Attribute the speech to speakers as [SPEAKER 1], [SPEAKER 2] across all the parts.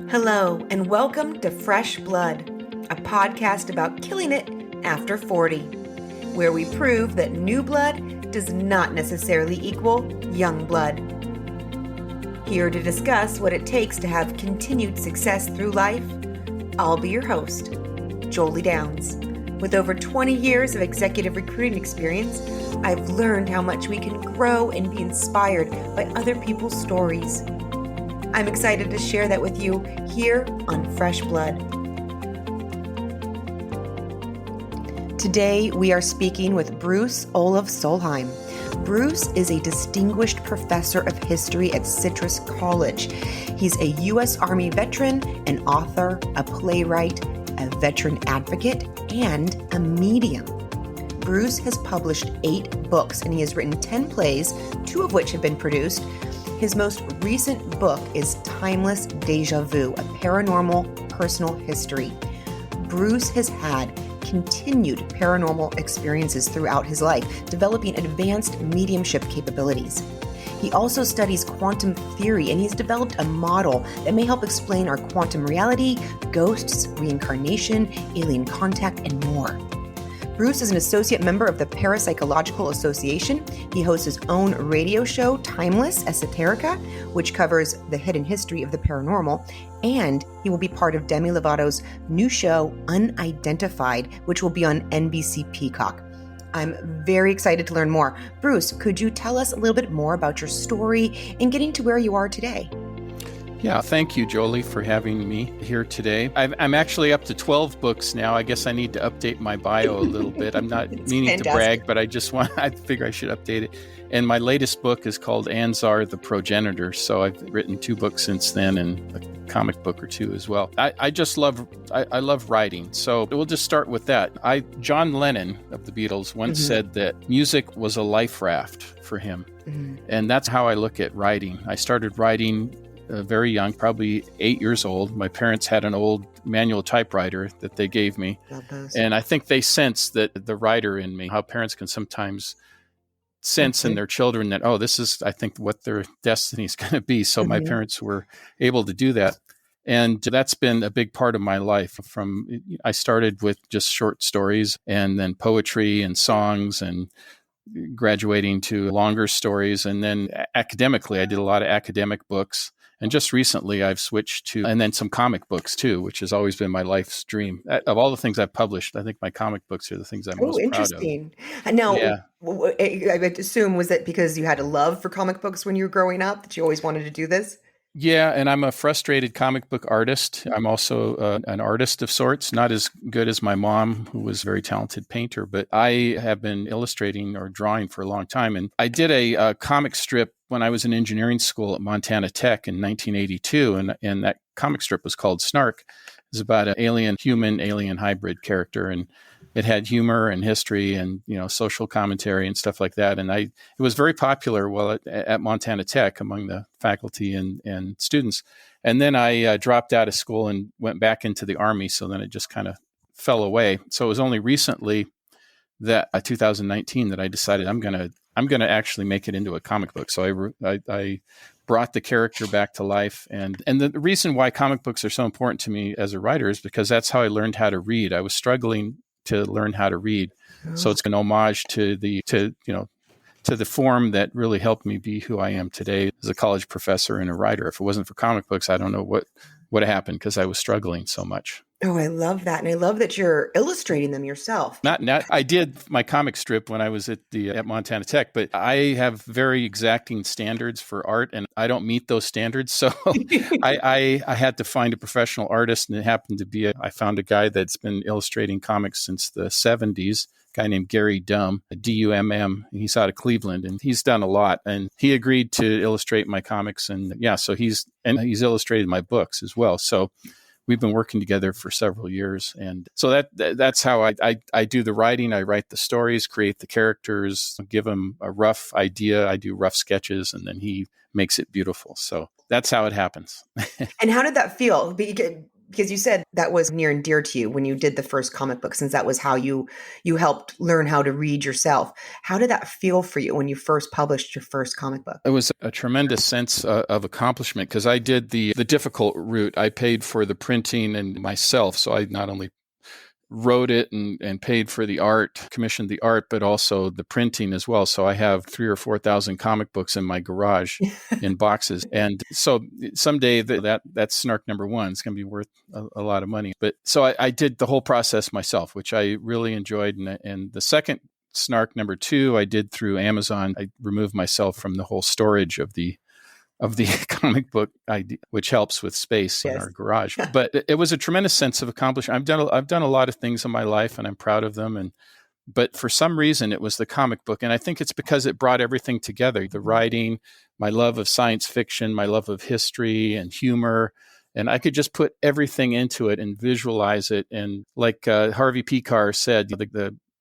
[SPEAKER 1] Hello, and welcome to Fresh Blood, a podcast about killing it after 40, where we prove that new blood does not necessarily equal young blood. Here to discuss what it takes to have continued success through life, I'll be your host, Jolie Downs. With over 20 years of executive recruiting experience, I've learned how much we can grow and be inspired by other people's stories. I'm excited to share that with you here on Fresh Blood. Today, we are speaking with Bruce Olav Solheim. Bruce is a distinguished professor of history at Citrus College. He's a U.S. Army veteran, an author, a playwright, a veteran advocate, and a medium. Bruce has published 8 books, and he has written 10 plays, 2 of which have been produced. His most recent book is Timeless Deja Vu, a Paranormal Personal History. Bruce has had continued paranormal experiences throughout his life, developing advanced mediumship capabilities. He also studies quantum theory, and he's developed a model that may help explain our quantum reality, ghosts, reincarnation, alien contact, and more. Bruce is an associate member of the Parapsychological Association. He hosts his own radio show, Timeless Esoterica, which covers the hidden history of the paranormal, and he will be part of Demi Lovato's new show, Unidentified, which will be on NBC Peacock. I'm very excited to learn more. Bruce, could you tell us a little bit more about your story and getting to where you are today?
[SPEAKER 2] Yeah, thank you, Jolie, for having me here today. I'm actually up to 12 books now. I guess I need to update my bio a little bit. I'm not meaning
[SPEAKER 1] fantastic
[SPEAKER 2] to brag, but I figure I should update it. And my latest book is called Anzar the Progenitor. So I've written 2 books since then and a comic book or 2 as well. I love writing. So we'll just start with that. John Lennon of the Beatles once said that music was a life raft for him. And that's how I look at writing. I started writing very young, probably 8 years old. My parents had an old manual typewriter that they gave me.
[SPEAKER 1] Love those.
[SPEAKER 2] And I think they sensed that the writer in me, how parents can sometimes sense in their children that, oh, this is, I think, what their destiny is going to be. So my parents were able to do that. And that's been a big part of my life. I started with just short stories and then poetry and songs and graduating to longer stories. And then academically, I did a lot of academic books. And just recently, I've switched to, and then some comic books too, which has always been my life's dream. Of all the things I've published, I think my comic books are the things I'm most proud of.
[SPEAKER 1] Interesting. Now, I would assume, was it because you had a love for comic books when you were growing up that you always wanted to do this?
[SPEAKER 2] Yeah, and I'm a frustrated comic book artist. I'm also an artist of sorts, not as good as my mom, who was a very talented painter, but I have been illustrating or drawing for a long time. And I did a comic strip when I was in engineering school at Montana Tech in 1982, and that comic strip was called Snark. It was about an alien hybrid character, and it had humor and history and, social commentary and stuff like that. And it was very popular at Montana Tech among the faculty and students. And then I dropped out of school and went back into the Army. So then it just kind of fell away. So it was only recently that 2019 that I decided I'm going to actually make it into a comic book. So I brought the character back to life. And the reason why comic books are so important to me as a writer is because that's how I learned how to read. I was struggling to learn how to read. So it's an homage to the form that really helped me be who I am today as a college professor and a writer. If it wasn't for comic books, I don't know what would have happened because I was struggling so much.
[SPEAKER 1] Oh, I love that. And I love that you're illustrating them yourself.
[SPEAKER 2] Not. I did my comic strip when I was at Montana Tech, but I have very exacting standards for art, and I don't meet those standards. So I had to find a professional artist, and it happened to be I found a guy that's been illustrating comics since the 70s. Guy named Gary Dumm, Dumm. He's out of Cleveland, and he's done a lot. And he agreed to illustrate my comics, and so he's illustrated my books as well. So we've been working together for several years. And so that's how I do the writing. I write the stories, create the characters, give them a rough idea. I do rough sketches, and then he makes it beautiful. So that's how it happens.
[SPEAKER 1] And how did that feel? Because you said that was near and dear to you when you did the first comic book, since that was how you helped learn how to read yourself. How did that feel for you when you first published your first comic book?
[SPEAKER 2] It was a tremendous sense of accomplishment because I did the difficult route. I paid for the printing and myself, so I not only wrote it and paid for the art, commissioned the art, but also the printing as well. So I have 3,000 or 4,000 comic books in my garage in boxes. And so someday that's snark number one. It's going to be worth a lot of money. But so I did the whole process myself, which I really enjoyed. And the second snark number two, I did through Amazon. I removed myself from the whole storage of the comic book idea, which helps with space in our garage. But it was a tremendous sense of accomplishment. I've done a lot of things in my life, and I'm proud of them. But for some reason, it was the comic book, and I think it's because it brought everything together: the writing, my love of science fiction, my love of history and humor. And I could just put everything into it and visualize it. And like Harvey Peacock said,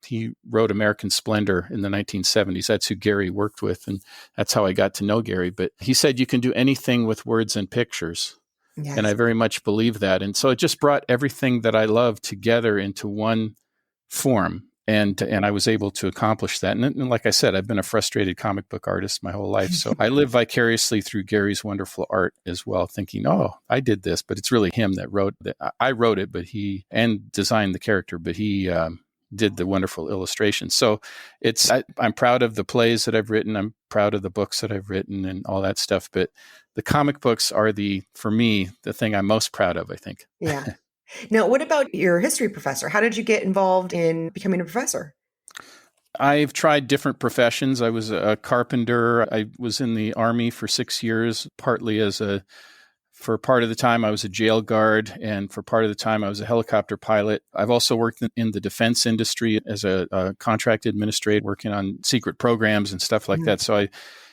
[SPEAKER 2] he wrote American Splendor in the 1970s. That's who Gary worked with, and that's how I got to know Gary. But he said you can do anything with words and pictures. Yes. And I very much believe that. And so it just brought everything that I love together into one form. And I was able to accomplish that. And like I said, I've been a frustrated comic book artist my whole life. So I live vicariously through Gary's wonderful art as well, thinking, oh, I did this, but it's really him that wrote it. I wrote it, and designed the character, but he did the wonderful illustrations. So I'm proud of the plays that I've written. I'm proud of the books that I've written and all that stuff. But the comic books are for me, the thing I'm most proud of, I think.
[SPEAKER 1] Yeah. Now, what about your history professor? How did you get involved in becoming a professor?
[SPEAKER 2] I've tried different professions. I was a carpenter. I was in the Army for 6 years, partly for part of the time, I was a jail guard, and for part of the time, I was a helicopter pilot. I've also worked in the defense industry as a contract administrator, working on secret programs and stuff like that. So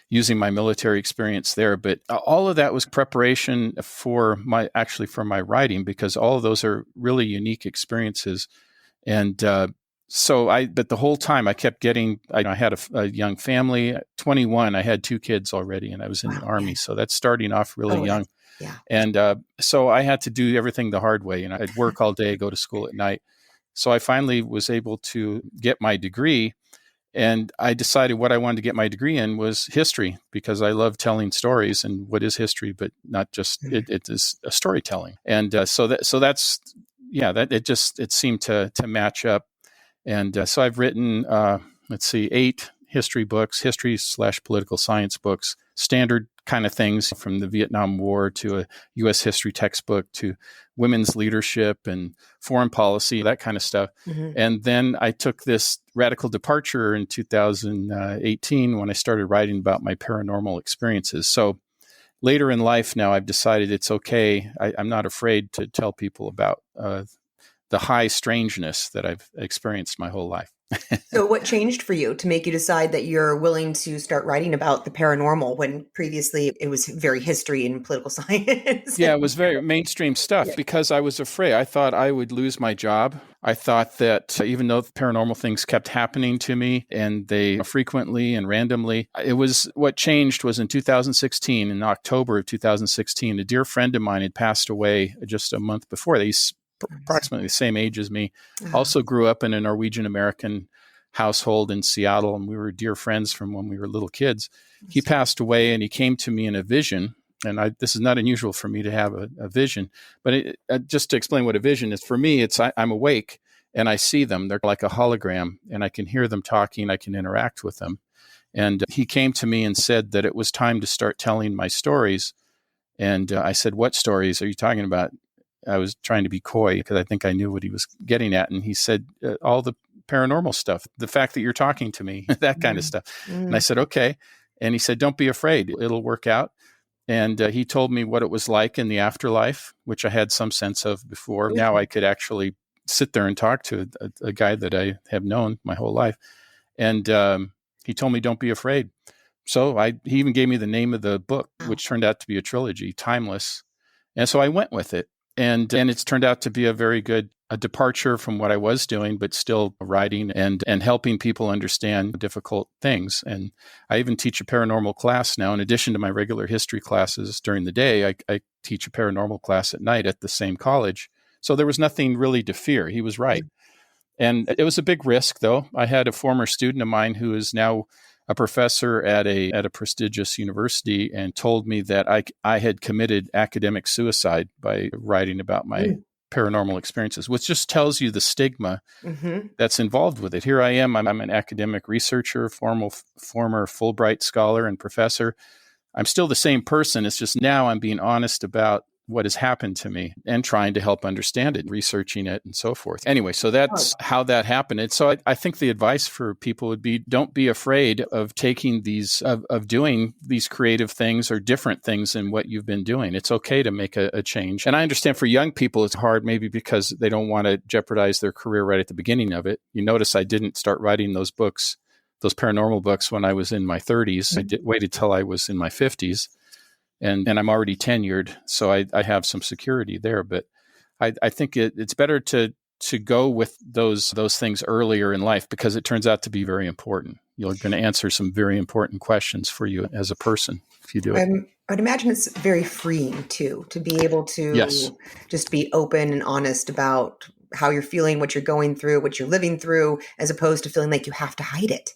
[SPEAKER 2] using my military experience there. But all of that was preparation for my writing, because all of those are really unique experiences. And but the whole time I kept getting, I had a young family, 21, I had 2 kids already, and I was in the Army. So that's starting off really young.
[SPEAKER 1] Yeah.
[SPEAKER 2] And so I had to do everything the hard way. I'd work all day, go to school at night. So I finally was able to get my degree. And I decided what I wanted to get my degree in was history, because I love telling stories. And what is history, but not just, it is a storytelling. And it seemed to match up. And so I've written, 8 history books, history/political science books, standard kind of things from the Vietnam War to a U.S. history textbook to women's leadership and foreign policy, that kind of stuff. Mm-hmm. And then I took this radical departure in 2018 when I started writing about my paranormal experiences. So later in life now, I've decided it's okay. I'm not afraid to tell people about the high strangeness that I've experienced my whole life.
[SPEAKER 1] So what changed for you to make you decide that you're willing to start writing about the paranormal when previously it was very history and political science?
[SPEAKER 2] Yeah, it was very mainstream stuff because I was afraid. I thought I would lose my job. I thought that even though paranormal things kept happening to me, and they frequently and randomly, what changed was in 2016, in October of 2016, a dear friend of mine had passed away just a month before. He's approximately the same age as me, also grew up in a Norwegian American household in Seattle, and we were dear friends from when we were little kids. He passed away, and he came to me in a vision. And this is not unusual for me to have a vision, but just to explain what a vision is, for me, I'm awake and I see them. They're like a hologram, and I can hear them talking. I can interact with them. And he came to me and said that it was time to start telling my stories. And I said, "What stories are you talking about?" I was trying to be coy because I think I knew what he was getting at. And he said, all the paranormal stuff, the fact that you're talking to me, that kind of stuff. And I said, okay. And he said, don't be afraid. It'll work out. And he told me what it was like in the afterlife, which I had some sense of before. Mm-hmm. Now I could actually sit there and talk to a guy that I have known my whole life. And he told me, don't be afraid. So he even gave me the name of the book, which turned out to be a trilogy, Timeless. And so I went with it. And it's turned out to be a very good a departure from what I was doing, but still writing and helping people understand difficult things. And I even teach a paranormal class now. In addition to my regular history classes during the day, I teach a paranormal class at night at the same college. So there was nothing really to fear. He was right. And it was a big risk, though. I had a former student of mine who is now a professor at a prestigious university and told me that I had committed academic suicide by writing about my paranormal experiences, which just tells you the stigma that's involved with it. Here I am. I'm an academic researcher, former Fulbright scholar and professor. I'm still the same person. It's just now I'm being honest about what has happened to me and trying to help understand it, researching it and so forth. Anyway, so that's how that happened. And so I think the advice for people would be, don't be afraid of taking these, of doing these creative things or different things than what you've been doing. It's okay to make a change. And I understand for young people, it's hard maybe because they don't want to jeopardize their career right at the beginning of it. You notice I didn't start writing those books, those paranormal books when I was in my 30s. I waited till I was in my 50s. And I'm already tenured, so I have some security there. But I think it's better to go with those things earlier in life because it turns out to be very important. You're going to answer some very important questions for you as a person if you do it.
[SPEAKER 1] I'd imagine it's very freeing, too, to be able to just be open and honest about how you're feeling, what you're going through, what you're living through, as opposed to feeling like you have to hide it.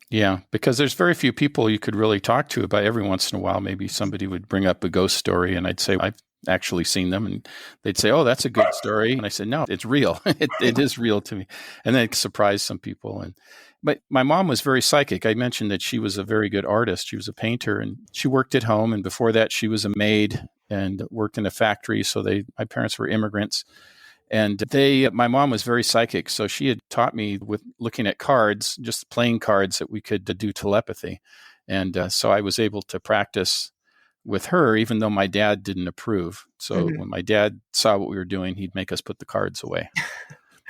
[SPEAKER 2] Yeah, because there's very few people you could really talk to about. Every once in a while, maybe somebody would bring up a ghost story and I'd say, I've actually seen them. And they'd say, oh, that's a good story. And I said, no, it's real. It is real to me. And then it surprised some people. But my mom was very psychic. I mentioned that she was a very good artist. She was a painter and she worked at home. And before that, she was a maid and worked in a factory. So my parents were immigrants. And my mom was very psychic. So she had taught me with looking at cards, just playing cards that we could do telepathy. And so I was able to practice with her, even though my dad didn't approve. So when my dad saw what we were doing, he'd make us put the cards away.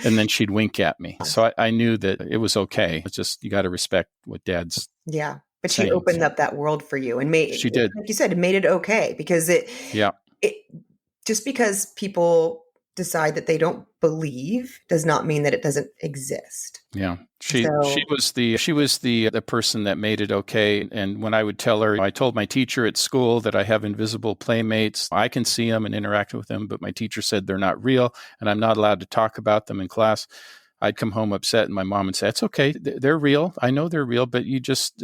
[SPEAKER 2] And then she'd wink at me. So I knew that it was okay. It's just, you got to respect what dad's
[SPEAKER 1] but she opened up that world for you and
[SPEAKER 2] she did.
[SPEAKER 1] Like you said, it made it okay because it just because people decide that they don't believe does not mean that it doesn't exist.
[SPEAKER 2] Yeah. She was the person that made it okay. And when I would tell her, I told my teacher at school that I have invisible playmates. I can see them and interact with them, but my teacher said they're not real and I'm not allowed to talk about them in class. I'd come home upset and my mom would say, it's okay. They're real. I know they're real, but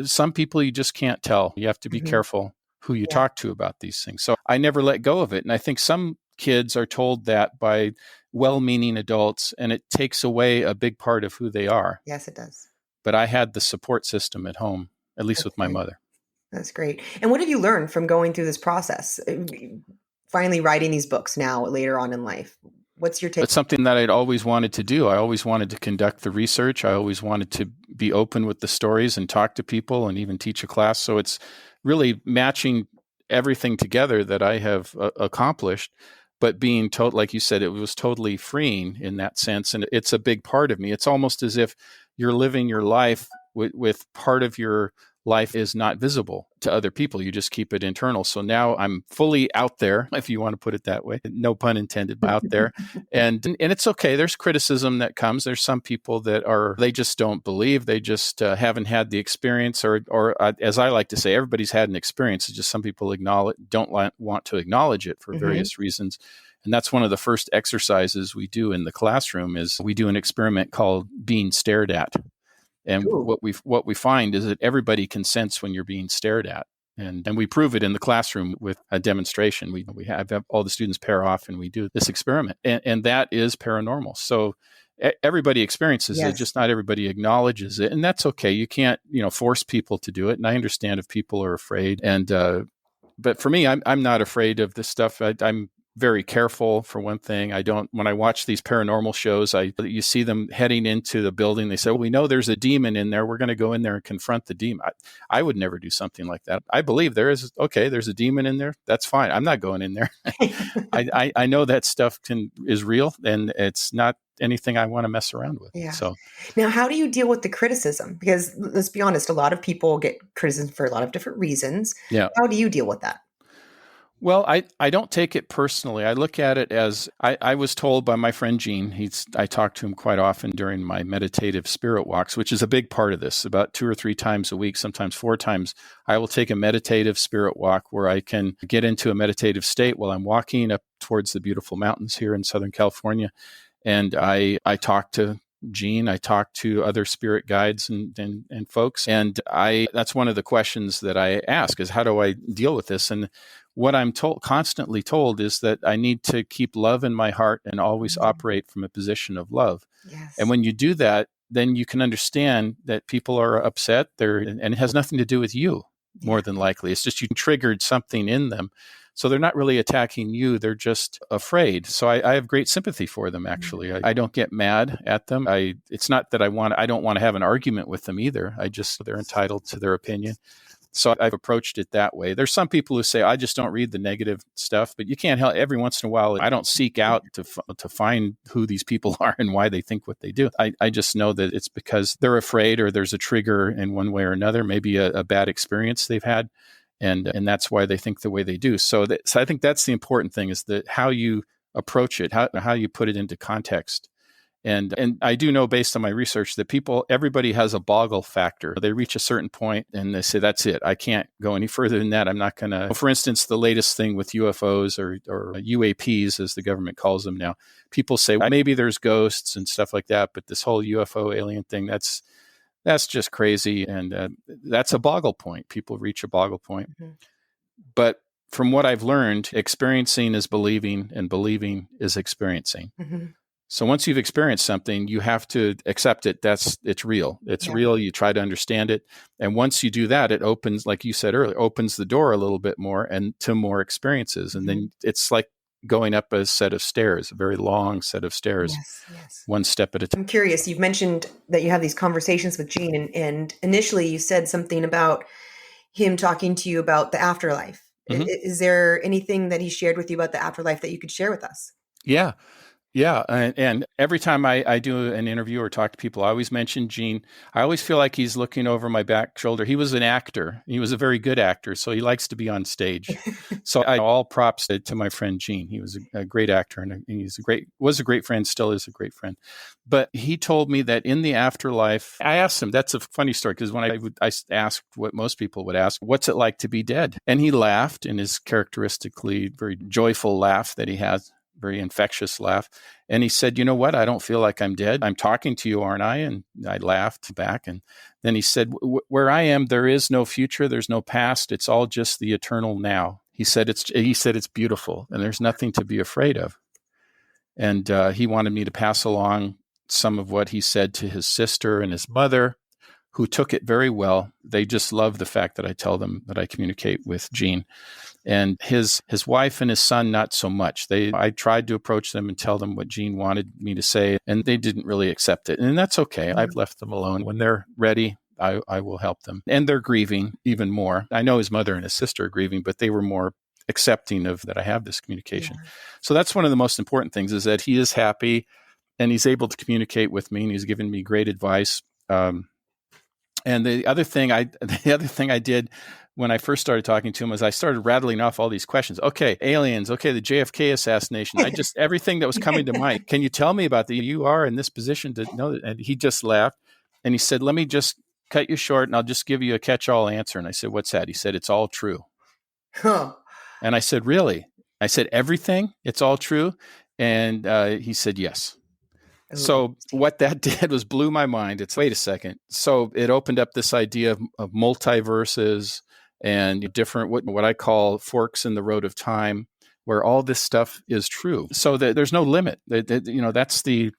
[SPEAKER 2] some people you just can't tell. You have to be careful who you talk to about these things. So I never let go of it. And I think some kids are told that by well-meaning adults, and it takes away a big part of who they are.
[SPEAKER 1] Yes, it does.
[SPEAKER 2] But I had the support system at home, at least with my mother.
[SPEAKER 1] That's great. And what have you learned from going through this process? Finally writing these books now, later on in life. What's your take?
[SPEAKER 2] It's something that I'd always wanted to do. I always wanted to conduct the research. I always wanted to be open with the stories and talk to people and even teach a class. So it's really matching everything together that I have accomplished. But being told, like you said, it was totally freeing in that sense. And it's a big part of me. It's almost as if you're living your life with part of your life is not visible to other people. You just keep it internal. So now I'm fully out there, if you want to put it that way. No pun intended, but out there. And it's okay. There's criticism that comes. There's some people that they just don't believe. They just haven't had the experience or as I like to say, everybody's had an experience. It's just some people don't want to acknowledge it for various reasons. And that's one of the first exercises we do in the classroom is we do an experiment called being stared at. And what we find is that everybody can sense when you're being stared at. And we prove it in the classroom with a demonstration. We have all the students pair off and we do this experiment. And that is paranormal. So everybody experiences it, just not everybody acknowledges it. And that's okay. You can't, force people to do it. And I understand if people are afraid. And but for me, I'm not afraid of this stuff. I'm very careful, for one thing. When I watch these paranormal shows, you see them heading into the building. They say, well, we know there's a demon in there. We're going to go in there and confront the demon. I would never do something like that. I believe there's a demon in there. That's fine. I'm not going in there. I know that stuff is real and it's not anything I want to mess around with.
[SPEAKER 1] Yeah.
[SPEAKER 2] So
[SPEAKER 1] now, how do you deal with the criticism? Because let's be honest, a lot of people get criticism for a lot of different reasons.
[SPEAKER 2] Yeah.
[SPEAKER 1] How do you deal with that?
[SPEAKER 2] Well, I don't take it personally. I look at it as I was told by my friend Gene. I talk to him quite often during my meditative spirit walks, which is a big part of this. About 2 or 3 times a week, sometimes 4 times, I will take a meditative spirit walk where I can get into a meditative state while I'm walking up towards the beautiful mountains here in Southern California. And I talk to Gene, I talk to other spirit guides and folks. And that's one of the questions that I ask is, how do I deal with this? And what I'm constantly told is that I need to keep love in my heart and always operate from a position of love.
[SPEAKER 1] Yes.
[SPEAKER 2] And when you do that, then you can understand that people are upset and it has nothing to do with you, more than likely. It's just you triggered something in them. So they're not really attacking you. They're just afraid. So I have great sympathy for them, actually. I don't get mad at them. It's not that I don't want to have an argument with them either. They're entitled to their opinion. So I've approached it that way. There's some people who say, I just don't read the negative stuff, but you can't help. Every once in a while, I don't seek out to find who these people are and why they think what they do. I just know that it's because they're afraid or there's a trigger in one way or another, maybe a bad experience they've had. And that's why they think the way they do. So I think that's the important thing, is that how you approach it, how you put it into context. And I do know, based on my research, that everybody has a boggle factor. They reach a certain point and they say, that's it. I can't go any further than that. I'm not going to. For instance, the latest thing with UFOs or UAPs, as the government calls them now, people say, well, maybe there's ghosts and stuff like that, but this whole UFO alien thing, that's just crazy. And that's a boggle point. People reach a boggle point. Mm-hmm. But from what I've learned, experiencing is believing and believing is experiencing. Mm-hmm. So once you've experienced something, you have to accept it. It's real. It's real. You try to understand it. And once you do that, it opens, like you said earlier, opens the door a little bit more and to more experiences. And then it's like going up a set of stairs, a very long set of stairs, one step at a time.
[SPEAKER 1] I'm curious. You've mentioned that you have these conversations with Gene, and initially you said something about him talking to you about the afterlife. Mm-hmm. Is there anything that he shared with you about the afterlife that you could share with us?
[SPEAKER 2] Yeah. Yeah. And every time I do an interview or talk to people, I always mention Gene. I always feel like he's looking over my back shoulder. He was an actor. He was a very good actor. So he likes to be on stage. So all props to my friend Gene. He was a great actor, and was a great friend, still is a great friend. But he told me that in the afterlife, I asked him, that's a funny story, because when I asked what most people would ask, what's it like to be dead? And he laughed in his characteristically very joyful laugh that he has. Very infectious laugh. And he said, you know what? I don't feel like I'm dead. I'm talking to you, aren't I? And I laughed back. And then he said, where I am, there is no future. There's no past. It's all just the eternal now. He said it's beautiful and there's nothing to be afraid of. And he wanted me to pass along some of what he said to his sister and his mother, who took it very well. They just love the fact that I tell them that I communicate with Gene. And his wife and his son, not so much. I tried to approach them and tell them what Gene wanted me to say, and they didn't really accept it. And that's okay. Mm-hmm. I've left them alone. When they're ready, I will help them. And they're grieving even more. I know his mother and his sister are grieving, but they were more accepting of that I have this communication. Yeah. So that's one of the most important things, is that he is happy and he's able to communicate with me, and he's given me great advice. And the other thing I did when I first started talking to him was I started rattling off all these questions. Okay, aliens. Okay, the JFK assassination. Everything that was coming to mind. Can you tell me about you are in this position to know that? And he just laughed and he said, let me just cut you short and I'll just give you a catch-all answer. And I said, what's that? He said, it's all true.
[SPEAKER 1] Huh.
[SPEAKER 2] And I said, really? I said, everything? It's all true? And he said, yes. So what that did was blew my mind. Wait a second. So it opened up this idea of multiverses and different, what I call forks in the road of time, where all this stuff is true. So there's no limit. That's the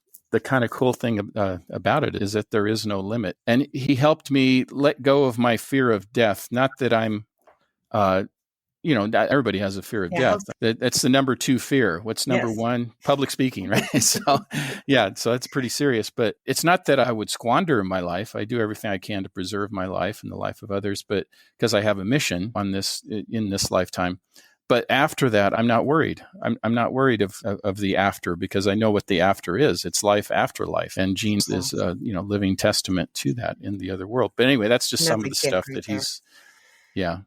[SPEAKER 2] kind of cool thing about it, is that there is no limit. And he helped me let go of my fear of death. Not that I'm, not everybody has a fear of death. That's the number 2 fear. What's number 1? Public speaking, right? So that's pretty serious. But it's not that I would squander my life. I do everything I can to preserve my life and the life of others, but because I have a mission in this lifetime. But after that, I'm not worried. I'm not worried of the after, because I know what the after is. It's life after life. And Gene is living testament to that in the other world. But anyway, that's just some of the stuff that he's. Yeah.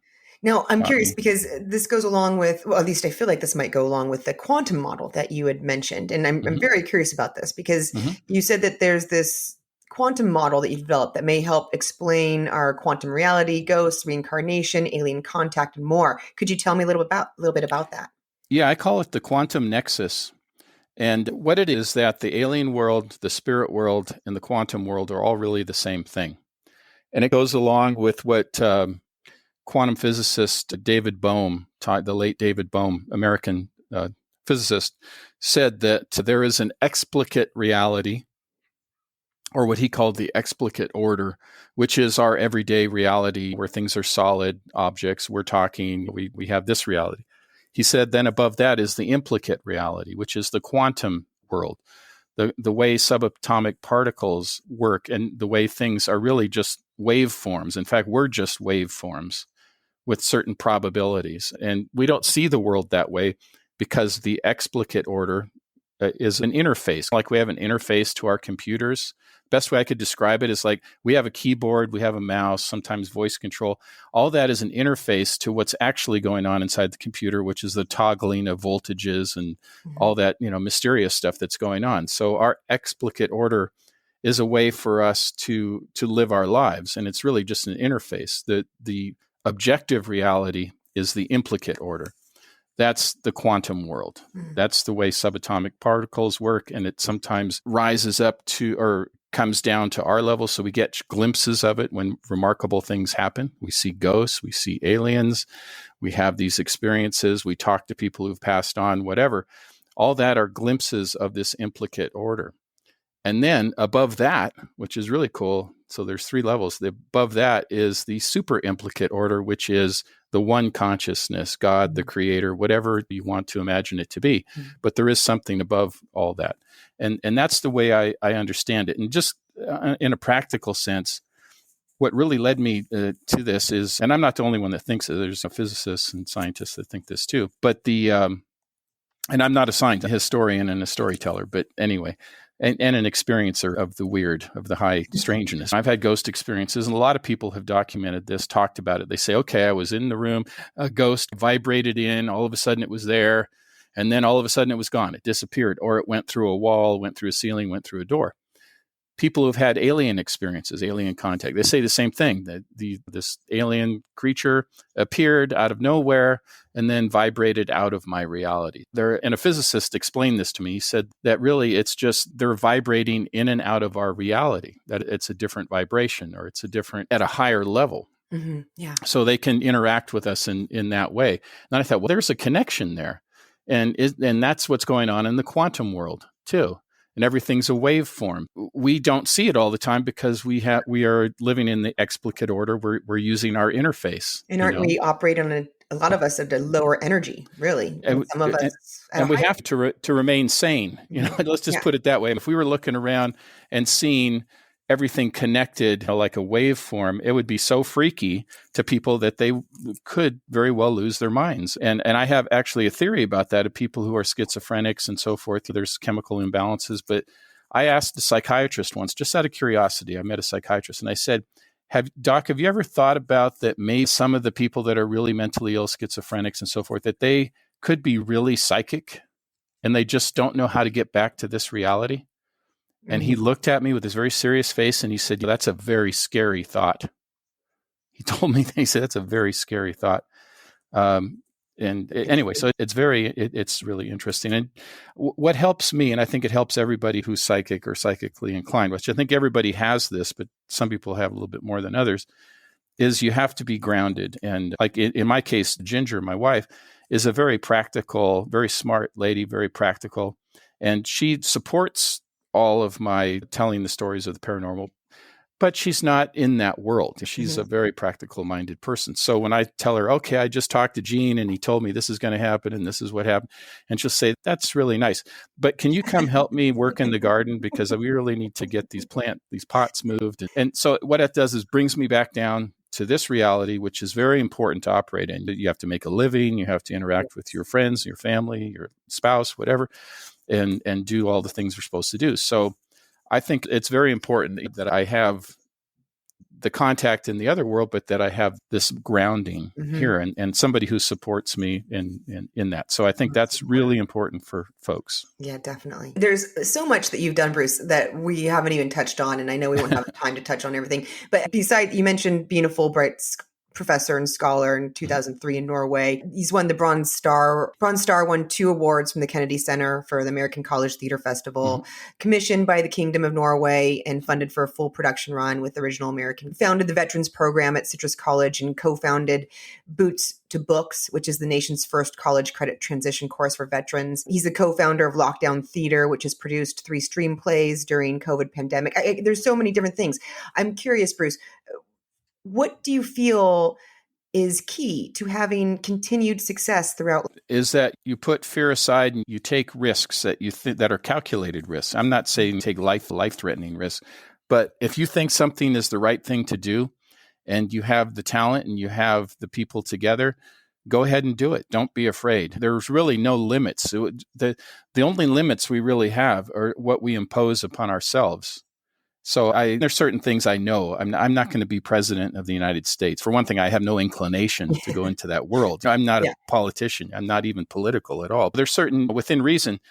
[SPEAKER 1] Now, I'm
[SPEAKER 2] taught
[SPEAKER 1] curious
[SPEAKER 2] me.
[SPEAKER 1] because this goes along with, well, at least I feel like this might go along with the quantum model that you had mentioned. And I'm
[SPEAKER 2] Hmm.
[SPEAKER 1] very curious about this because
[SPEAKER 2] Hmm.
[SPEAKER 1] you said that there's this quantum model that you developed that may help explain our quantum reality, ghosts, reincarnation, alien contact, and more. Could you tell me a little bit about that?
[SPEAKER 2] Yeah, I call it the quantum nexus. And what it is that the alien world, the spirit world, and the quantum world are all really the same thing. And it goes along with what quantum physicist David Bohm, the late David Bohm, American physicist, said that there is an explicate reality, or what he called the explicate order, which is our everyday reality where things are solid objects. We're talking, we have this reality. He said then above that is the implicate reality, which is the quantum world, the way subatomic particles work and the way things are really just waveforms. In fact, we're just waveforms with certain probabilities. And we don't see the world that way because the explicate order is an interface. Like we have an interface to our computers. Best way I could describe it is like we have a keyboard, we have a mouse, sometimes voice control. All that is an interface to what's actually going on inside the computer, which is the toggling of voltages and
[SPEAKER 1] Mhm.
[SPEAKER 2] all that, mysterious stuff that's going on. So our explicate order is a way for us to live our lives, and it's really just an interface. The objective reality is the implicate order. That's the quantum world.
[SPEAKER 1] Mhm.
[SPEAKER 2] That's the way subatomic particles work, and it sometimes rises up to or comes down to our level. So we get glimpses of it when remarkable things happen. We see ghosts, we see aliens, we have these experiences, we talk to people who've passed on, whatever. All that are glimpses of this implicate order. And then above that, which is really cool, so there's three levels. Above that is the super implicate order, which is the one consciousness, God, the creator, whatever you want to imagine it to be.
[SPEAKER 1] Mhm.
[SPEAKER 2] But there is something above all that. And that's the way I understand it. And just in a practical sense, what really led me to this is, and I'm not the only one that thinks it, there's physicists and scientists that think this too, but and I'm not a scientist, a historian and a storyteller, but anyway, and an experiencer of the weird, of the high strangeness. I've had ghost experiences, and a lot of people have documented this, talked about it. They say, okay, I was in the room, a ghost vibrated in, all of a sudden it was there, and then all of a sudden it was gone. It disappeared, or it went through a wall, went through a ceiling, went through a door. People who've had alien experiences, alien contact, they say the same thing, that this alien creature appeared out of nowhere and then vibrated out of my reality. And a physicist explained this to me. He said that really it's just they're vibrating in and out of our reality, that it's a different vibration or it's a different at a higher level.
[SPEAKER 1] Mhm. Yeah.
[SPEAKER 2] So they can interact with us in that way. And I thought, well, there's a connection there. And that's what's going on in the quantum world too. And everything's a waveform. We don't see it all the time because we are living in the explicate order. We're using our interface,
[SPEAKER 1] And aren't we operate on a lot of us at a lower energy, really, and some of
[SPEAKER 2] and,
[SPEAKER 1] us at a
[SPEAKER 2] and we
[SPEAKER 1] higher.
[SPEAKER 2] have to remain sane.
[SPEAKER 1] Mhm.
[SPEAKER 2] Let's just
[SPEAKER 1] Yeah.
[SPEAKER 2] put it that way. If we were looking around and seeing everything connected like a waveform, it would be so freaky to people that they could very well lose their minds. And I have actually a theory about that of people who are schizophrenics and so forth. There's chemical imbalances. But I asked a psychiatrist once, just out of curiosity, I met a psychiatrist and I said, Doc, have you ever thought about that maybe some of the people that are really mentally ill, schizophrenics and so forth, that they could be really psychic and they just don't know how to get back to this reality? And he
[SPEAKER 1] Mhm.
[SPEAKER 2] looked at me with this very serious face and he said, that's a very scary thought. He told me, he said, that's a very scary thought. Anyway, so it's really interesting. And what helps me, and I think it helps everybody who's psychic or psychically inclined, which I think everybody has this, but some people have a little bit more than others, is you have to be grounded. And like in my case, Ginger, my wife, is a very practical, very smart lady, very practical. And she supports all of my telling the stories of the paranormal, but she's not in that world. She's
[SPEAKER 1] Mhm.
[SPEAKER 2] a very practical minded person. So when I tell her, okay, I just talked to Gene and he told me this is going to happen and this is what happened, and she'll say, that's really nice, but can you come help me work in the garden because we really need to get these pots moved. And so what it does is brings me back down to this reality, which is very important to operate in. You have to make a living, you have to interact with your friends, your family, your spouse, whatever, and do all the things we're supposed to do. So I think it's very important that I have the contact in the other world, but that I have this grounding here and somebody who supports me in that. So I think that's really important for folks.
[SPEAKER 1] Yeah, definitely. There's so much that you've done, Bruce, that we haven't even touched on. And I know we won't have time to touch on everything. But besides, you mentioned being a Fulbright professor and scholar in 2003 in Norway. He's won the Bronze Star. Bronze Star won 2 awards from the Kennedy Center for the American College Theater Festival, commissioned by the Kingdom of Norway and funded for a full production run with Original American. Founded the Veterans Program at Citrus College and co-founded Boots to Books, which is the nation's first college credit transition course for veterans. He's a co-founder of Lockdown Theater, which has produced 3 stream plays during COVID pandemic. There's so many different things. I'm curious, Bruce, what do you feel is key to having continued success throughout?
[SPEAKER 2] Is that you put fear aside and you take risks that you think that are calculated risks. I'm not saying take life-threatening risks, but if you think something is the right thing to do and you have the talent and you have the people together, go ahead and do it. Don't be afraid. There's really no limits. The only limits we really have are what we impose upon ourselves. So there's certain things I know. I'm not going to be president of the United States. For one thing, I have no inclination to go into that world. I'm not a politician. I'm not even political at all. There's certain, within reason,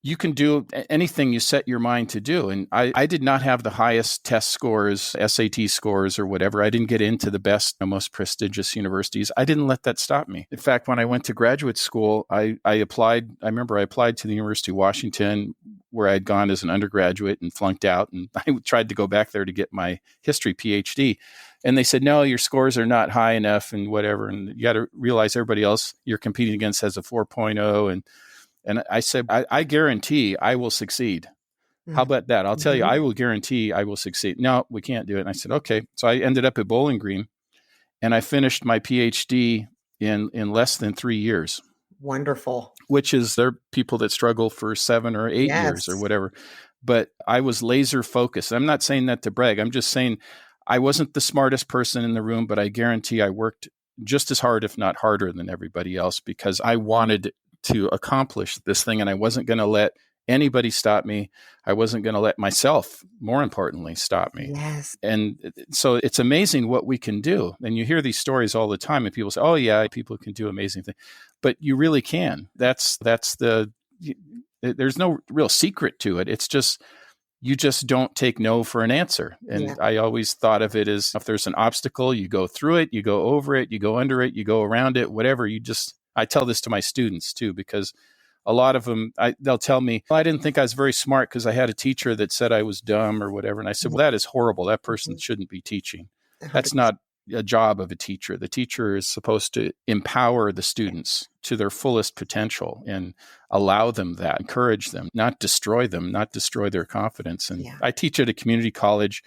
[SPEAKER 2] you can do anything you set your mind to do. And I did not have the highest test scores, SAT scores or whatever. I didn't get into the best, most prestigious universities. I didn't let that stop me. In fact, when I went to graduate school, I applied. I remember I applied to the University of Washington, where I'd gone as an undergraduate and flunked out. And I tried to go back there to get my history PhD. And they said, no, your scores are not high enough and whatever. And you got to realize everybody else you're competing against has a 4.0. And I said, I guarantee I will succeed. How about that? I'll tell you, I will guarantee I will succeed. No, we can't do it. And I said, okay. So I ended up at Bowling Green and I finished my PhD in less than 3 years.
[SPEAKER 1] Wonderful.
[SPEAKER 2] Which is, there are people that struggle for 7 or 8 years or whatever. But I was laser focused. I'm not saying that to brag. I'm just saying I wasn't the smartest person in the room, but I guarantee I worked just as hard, if not harder than everybody else, because I wanted to accomplish this thing. And I wasn't going to let anybody stop me. I wasn't going to let myself, more importantly, stop me.
[SPEAKER 1] Yes.
[SPEAKER 2] And so it's amazing what we can do. And you hear these stories all the time and people say, oh yeah, people can do amazing things, but you really can. There's no real secret to it. It's just, you just don't take no for an answer. And I always thought of it as, if there's an obstacle, you go through it, you go over it, you go under it, you go around it, whatever. I tell this to my students too, because a lot of them, they'll tell me, well, I didn't think I was very smart because I had a teacher that said I was dumb or whatever. And I said, well, that is horrible. That person shouldn't be teaching. That's not a job of a teacher. The teacher is supposed to empower the students to their fullest potential and allow them that, encourage them, not destroy them, not destroy their confidence. And I teach at a community college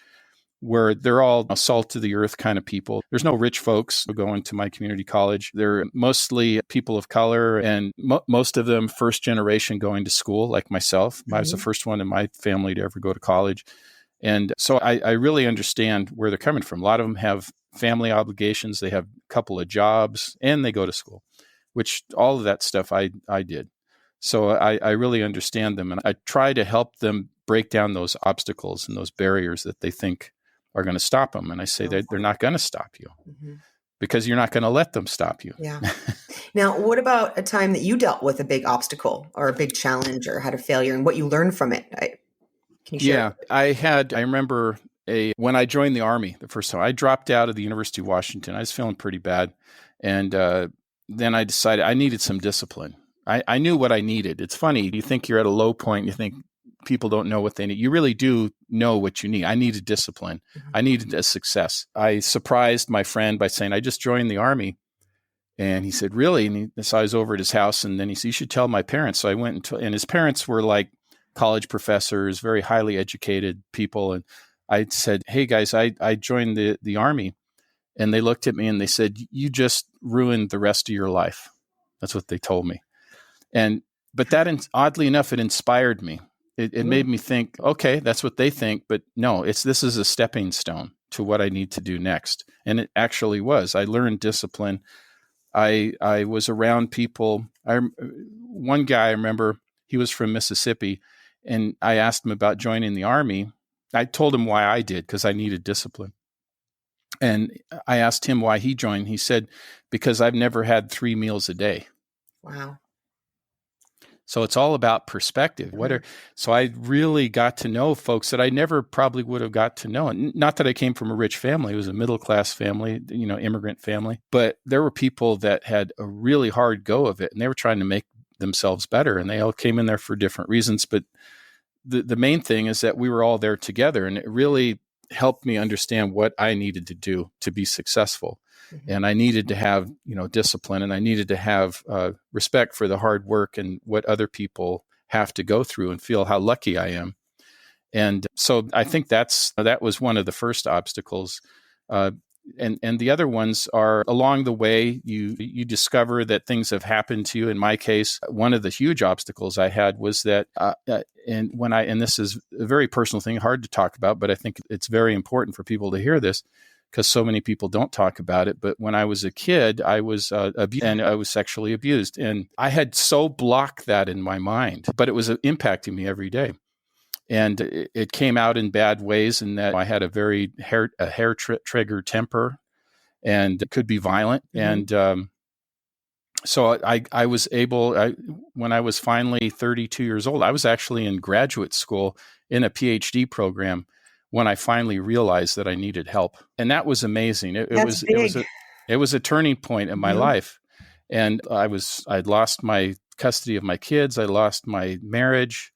[SPEAKER 2] where they're all salt to the earth kind of people. There's no rich folks who go into my community college. They're mostly people of color, and most of them first generation going to school, like myself. I was the first one in my family to ever go to college. And so I really understand where they're coming from. A lot of them have family obligations. They have a couple of jobs and they go to school, which all of that stuff I did. So I really understand them. And I try to help them break down those obstacles and those barriers that they think are going to stop them. And I say that they're not going to stop you because you're not going to let them stop you.
[SPEAKER 1] Yeah. Now, what about a time that you dealt with a big obstacle or a big challenge or had a failure and what you learned from it? Can you share?
[SPEAKER 2] Yeah, I remember when I joined the Army the first time, I dropped out of the University of Washington. I was feeling pretty bad. And then I decided I needed some discipline. I knew what I needed. It's funny. You think you're at a low point. You think people don't know what they need. You really do know what you need. I needed discipline. I needed a success. I surprised my friend by saying, I just joined the Army. And he said, really? And so I was over at his house. And then he said, you should tell my parents. So I went and his parents were like college professors, very highly educated people. And I said, hey guys, I joined the Army. And they looked at me and they said, you just ruined the rest of your life. That's what they told me. But that, oddly enough, it inspired me. It made me think, okay, that's what they think, but no, this is a stepping stone to what I need to do next. And it actually was. I learned discipline. I was around people. One guy, I remember, he was from Mississippi, and I asked him about joining the Army. I told him why I did, because I needed discipline. And I asked him why he joined. He said, because I've never had 3 meals a day.
[SPEAKER 1] Wow.
[SPEAKER 2] So it's all about perspective. So I really got to know folks that I never probably would have got to know. And not that I came from a rich family. It was a middle-class family, immigrant family. But there were people that had a really hard go of it, and they were trying to make themselves better. And they all came in there for different reasons. But the main thing is that we were all there together, and it really helped me understand what I needed to do to be successful. Mm-hmm. And I needed to have, discipline, and I needed to have respect for the hard work and what other people have to go through, and feel how lucky I am. And so I think that was one of the first obstacles. And the other ones are along the way, you discover that things have happened to you. In my case, one of the huge obstacles I had was that, and this is a very personal thing, hard to talk about, but I think it's very important for people to hear this, because so many people don't talk about it. But when I was a kid, I was abused, and I was sexually abused. And I had so blocked that in my mind, but it was impacting me every day. And it came out in bad ways, in that I had a very hair-trigger temper, and could be violent. Mm-hmm. And so I was able, when I was finally 32 years old, I was actually in graduate school in a PhD program when I finally realized that I needed help. And that was amazing. It was a turning point in my life. And I'd lost my custody of my kids. I lost my marriage,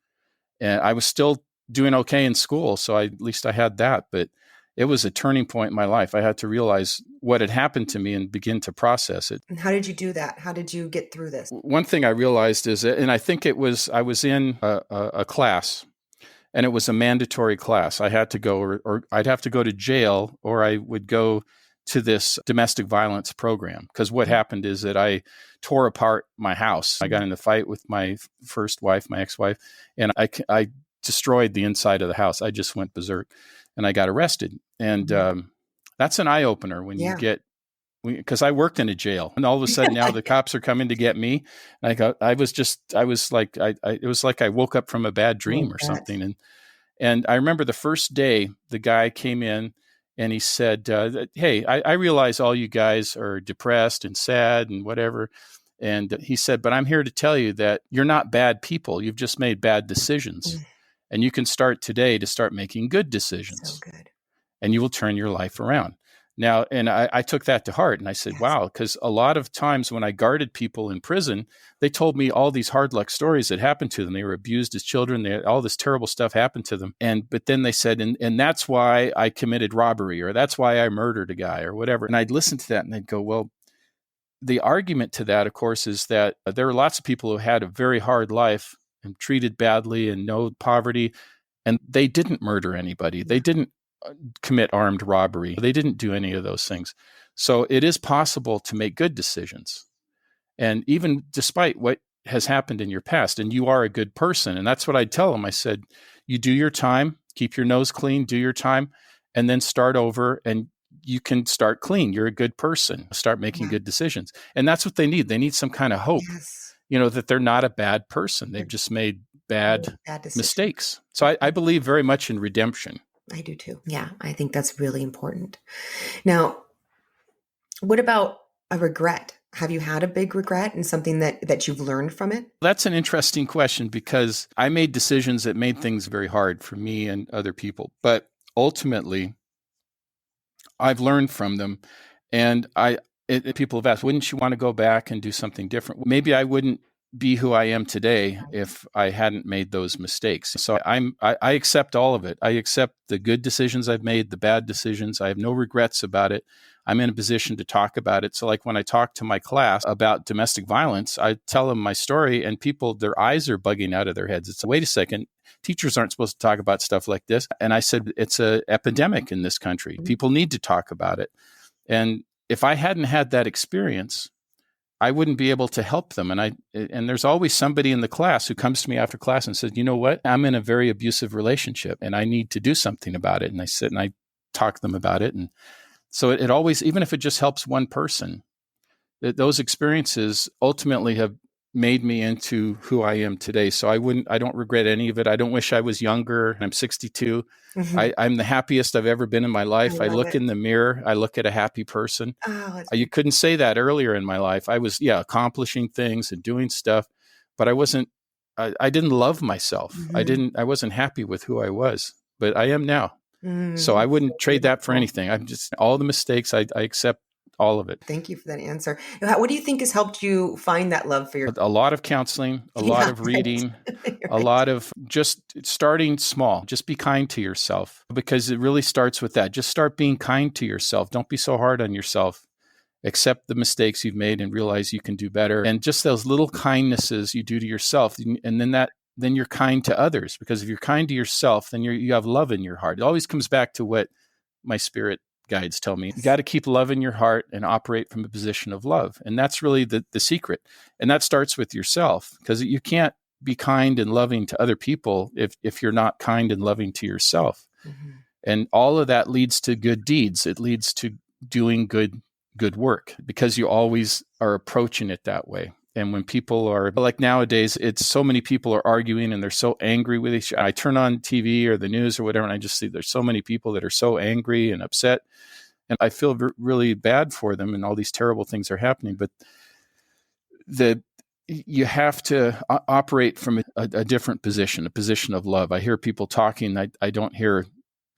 [SPEAKER 2] and I was still doing okay in school. So at least I had that, but it was a turning point in my life. I had to realize what had happened to me and begin to process it.
[SPEAKER 1] And how did you do that? How did you get through this?
[SPEAKER 2] One thing I realized is that, and I think I was in a class, and it was a mandatory class. I had to go, or I'd have to go to jail, or I would go to this domestic violence program. Because what happened is that I tore apart my house. I got in a fight with my first wife, my ex-wife, and I destroyed the inside of the house. I just went berserk, and I got arrested. And that's an eye-opener when you get, because I worked in a jail, and all of a sudden now the cops are coming to get me. And it was like I woke up from a bad dream or something. And I remember the first day the guy came in, and he said, hey, I realize all you guys are depressed and sad and whatever. And he said, but I'm here to tell you that you're not bad people. You've just made bad decisions. And you can start today to start making good decisions.
[SPEAKER 1] So good.
[SPEAKER 2] And you will turn your life around. Now, and I took that to heart, and I said, wow, because a lot of times when I guarded people in prison, they told me all these hard luck stories that happened to them. They were abused as children. All this terrible stuff happened to them. But then they said, and that's why I committed robbery, or that's why I murdered a guy, or whatever. And I'd listen to that, and they'd go, well, the argument to that, of course, is that there are lots of people who had a very hard life and treated badly and know poverty, and they didn't murder anybody. They didn't commit armed robbery. They didn't do any of those things. So it is possible to make good decisions. And even despite what has happened in your past, and you are a good person. And that's what I'd tell them. I said, you do your time, keep your nose clean, do your time, and then start over, and you can start clean. You're a good person. Start making good decisions. And that's what they need. They need some kind of hope, that they're not a bad person. They've just made bad mistakes. So I believe very much in redemption.
[SPEAKER 1] I do too. Yeah, I think that's really important. Now, what about a regret? Have you had a big regret and something that you've learned from it?
[SPEAKER 2] That's an interesting question, because I made decisions that made things very hard for me and other people. But ultimately, I've learned from them. And people have asked, wouldn't you want to go back and do something different? Maybe I wouldn't be who I am today if I hadn't made those mistakes. So I accept all of it. I accept the good decisions I've made, the bad decisions. I have no regrets about it. I'm in a position to talk about it. So like when I talk to my class about domestic violence, I tell them my story, and people, their eyes are bugging out of their heads. It's wait a second, teachers aren't supposed to talk about stuff like this. And I said, it's an epidemic in this country. People need to talk about it. And if I hadn't had that experience, I wouldn't be able to help them. And there's always somebody in the class who comes to me after class and says, you know what, I'm in a very abusive relationship and I need to do something about it. And I sit and I talk to them about it. And so it always, even if it just helps one person, those experiences ultimately have made me into who I am today. So I don't regret any of it. I don't wish I was younger. I'm 62. I'm the happiest I've ever been in my life. I
[SPEAKER 1] love
[SPEAKER 2] look
[SPEAKER 1] it.
[SPEAKER 2] in the mirror. I look at a happy person.
[SPEAKER 1] Oh,
[SPEAKER 2] You couldn't say that earlier in my life. I was, accomplishing things and doing stuff, but I didn't love myself. I wasn't happy with who I was, but I am now. So I wouldn't trade that for anything. I'm just, all the mistakes, I accept all of it.
[SPEAKER 1] Thank you for that answer. What do you think has helped you find that love for your?
[SPEAKER 2] A lot of counseling, a lot of reading, a lot of just starting small. Just be kind to yourself, because it really starts with that. Just start being kind to yourself. Don't be so hard on yourself. Accept the mistakes you've made and realize you can do better. And just those little kindnesses you do to yourself, and then you're kind to others. Because if you're kind to yourself, then you have love in your heart. It always comes back to what my spirit guides tell me. You got to keep love in your heart and operate from a position of love. And that's really the secret. And that starts with yourself, because you can't be kind and loving to other people if you're not kind and loving to yourself. And all of that leads to good deeds. It leads to doing good work, because you always are approaching it that way. And when people are like nowadays, it's so many people are arguing and they're so angry with each other. I turn on TV or the news or whatever, and I just see there's so many people that are so angry and upset. And I feel really bad for them, and all these terrible things are happening. But you have to operate from a different position, a position of love. I hear people talking. I don't hear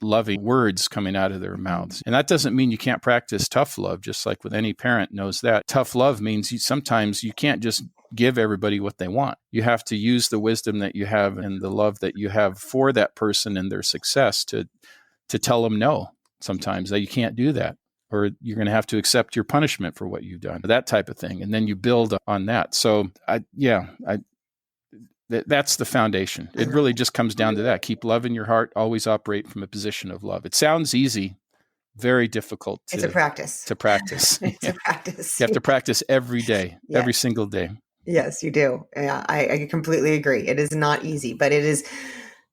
[SPEAKER 2] loving words coming out of their mouths. And that doesn't mean you can't practice tough love, just like with any parent knows that. Tough love means sometimes you can't just give everybody what they want. You have to use the wisdom that you have and the love that you have for that person and their success to tell them no. Sometimes that you can't do that, or you're going to have to accept your punishment for what you've done, that type of thing. And then you build on that. So that's the foundation. It really just comes down to that. Keep love in your heart. Always operate from a position of love. It sounds easy, very difficult.
[SPEAKER 1] It's a practice.
[SPEAKER 2] To practice.
[SPEAKER 1] It's a practice.
[SPEAKER 2] You have to practice every day, every single day.
[SPEAKER 1] Yes, you do. Yeah, I completely agree. It is not easy, but it is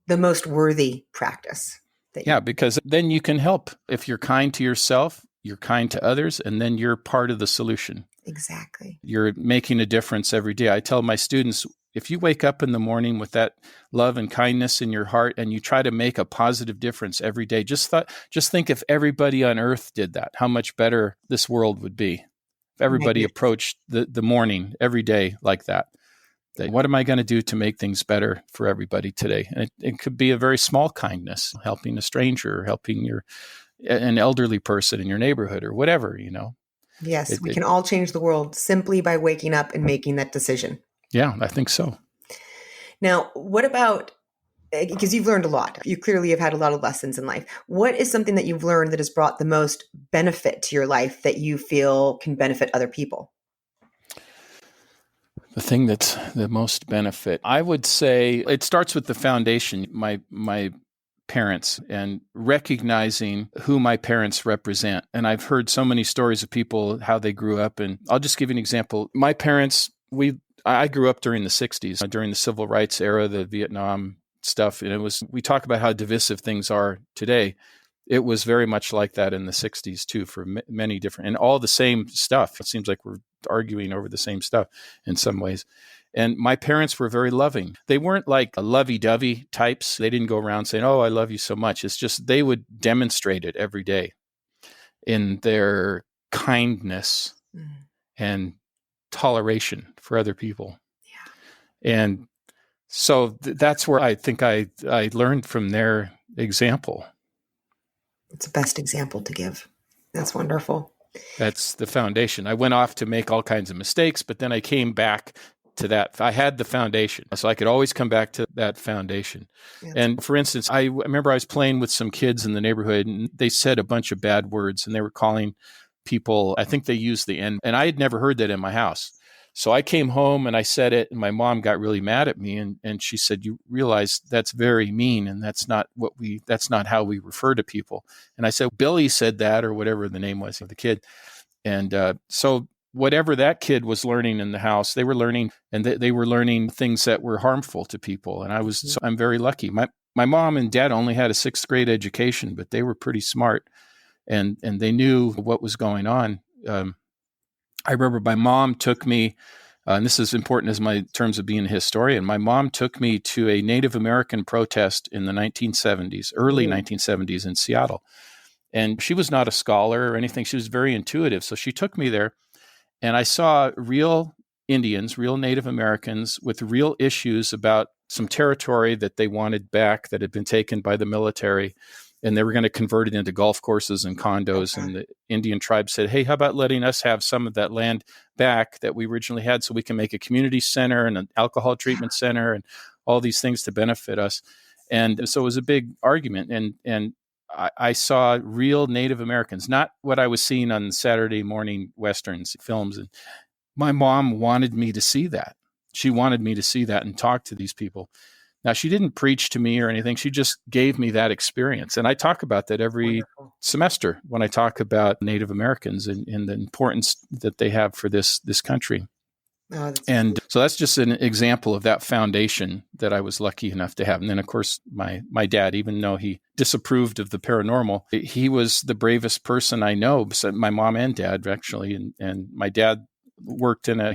[SPEAKER 1] the most worthy practice.
[SPEAKER 2] Because then you can help. If you're kind to yourself, you're kind to others, and then you're part of the solution.
[SPEAKER 1] Exactly.
[SPEAKER 2] You're making a difference every day. I tell my students, if you wake up in the morning with that love and kindness in your heart and you try to make a positive difference every day, just think if everybody on earth did that, how much better this world would be. If everybody approached the morning every day like that. What am I going to do to make things better for everybody today? And it could be a very small kindness, helping a stranger, helping an elderly person in your neighborhood or whatever,
[SPEAKER 1] Yes, we can all change the world simply by waking up and making that decision.
[SPEAKER 2] Yeah, I think so.
[SPEAKER 1] Now, what about, because you've learned a lot. You clearly have had a lot of lessons in life. What is something that you've learned that has brought the most benefit to your life that you feel can benefit other people?
[SPEAKER 2] The thing that's the most benefit, I would say it starts with the foundation, my parents, and recognizing who my parents represent. And I've heard so many stories of people, how they grew up. And I'll just give you an example. My parents, I grew up during the 60s, during the civil rights era, the Vietnam stuff. And we talk about how divisive things are today. It was very much like that in the 60s too, for many different, and all the same stuff. It seems like we're arguing over the same stuff in some ways. And my parents were very loving. They weren't like lovey-dovey types. They didn't go around saying, "Oh, I love you so much." It's just they would demonstrate it every day in their kindness and toleration for other people. Yeah. And so that's where I think I learned from their example.
[SPEAKER 1] It's the best example to give. That's wonderful.
[SPEAKER 2] That's the foundation. I went off to make all kinds of mistakes, but then I came back to that. I had the foundation, so I could always come back to that foundation. Yes. And for instance, I remember I was playing with some kids in the neighborhood, and they said a bunch of bad words, and they were calling people, I think they used the N, and I had never heard that in my house. So I came home and I said it, and my mom got really mad at me, and she said, "You realize that's very mean, and that's not how we refer to people." And I said, "Billy said that," or whatever the name was of the kid. And so whatever that kid was learning in the house, they were learning, and they were learning things that were harmful to people. And so I'm very lucky. My mom and dad only had a 6th grade education, but they were pretty smart, and they knew what was going on. I remember my mom took me and this is important as my terms of being a historian. My mom took me to a Native American protest in the 1970s, early 1970s in Seattle. And she was not a scholar or anything. She was very intuitive. So she took me there, and I saw real Indians, real Native Americans with real issues about some territory that they wanted back that had been taken by the military. And they were going to convert it into golf courses and condos. Okay. And the Indian tribe said, hey, how about letting us have some of that land back that we originally had so we can make a community center and an alcohol treatment center and all these things to benefit us. And so it was a big argument. And I saw real Native Americans, not what I was seeing on Saturday morning Westerns films. And my mom wanted me to see that. She wanted me to see that and talk to these people. Now, she didn't preach to me or anything. She just gave me that experience. And I talk about that every semester when I talk about Native Americans and the importance that they have for this country. Oh, and so that's just an example of that foundation that I was lucky enough to have. And then, of course, my dad, even though he disapproved of the paranormal, he was the bravest person I know, besides my mom and dad, actually. And my dad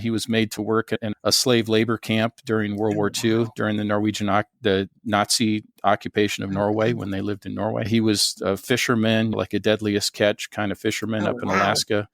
[SPEAKER 2] he was made to work in a slave labor camp during World War II, during the Nazi occupation of Norway when they lived in Norway. He was a fisherman, like a Deadliest Catch kind of fisherman up in Alaska.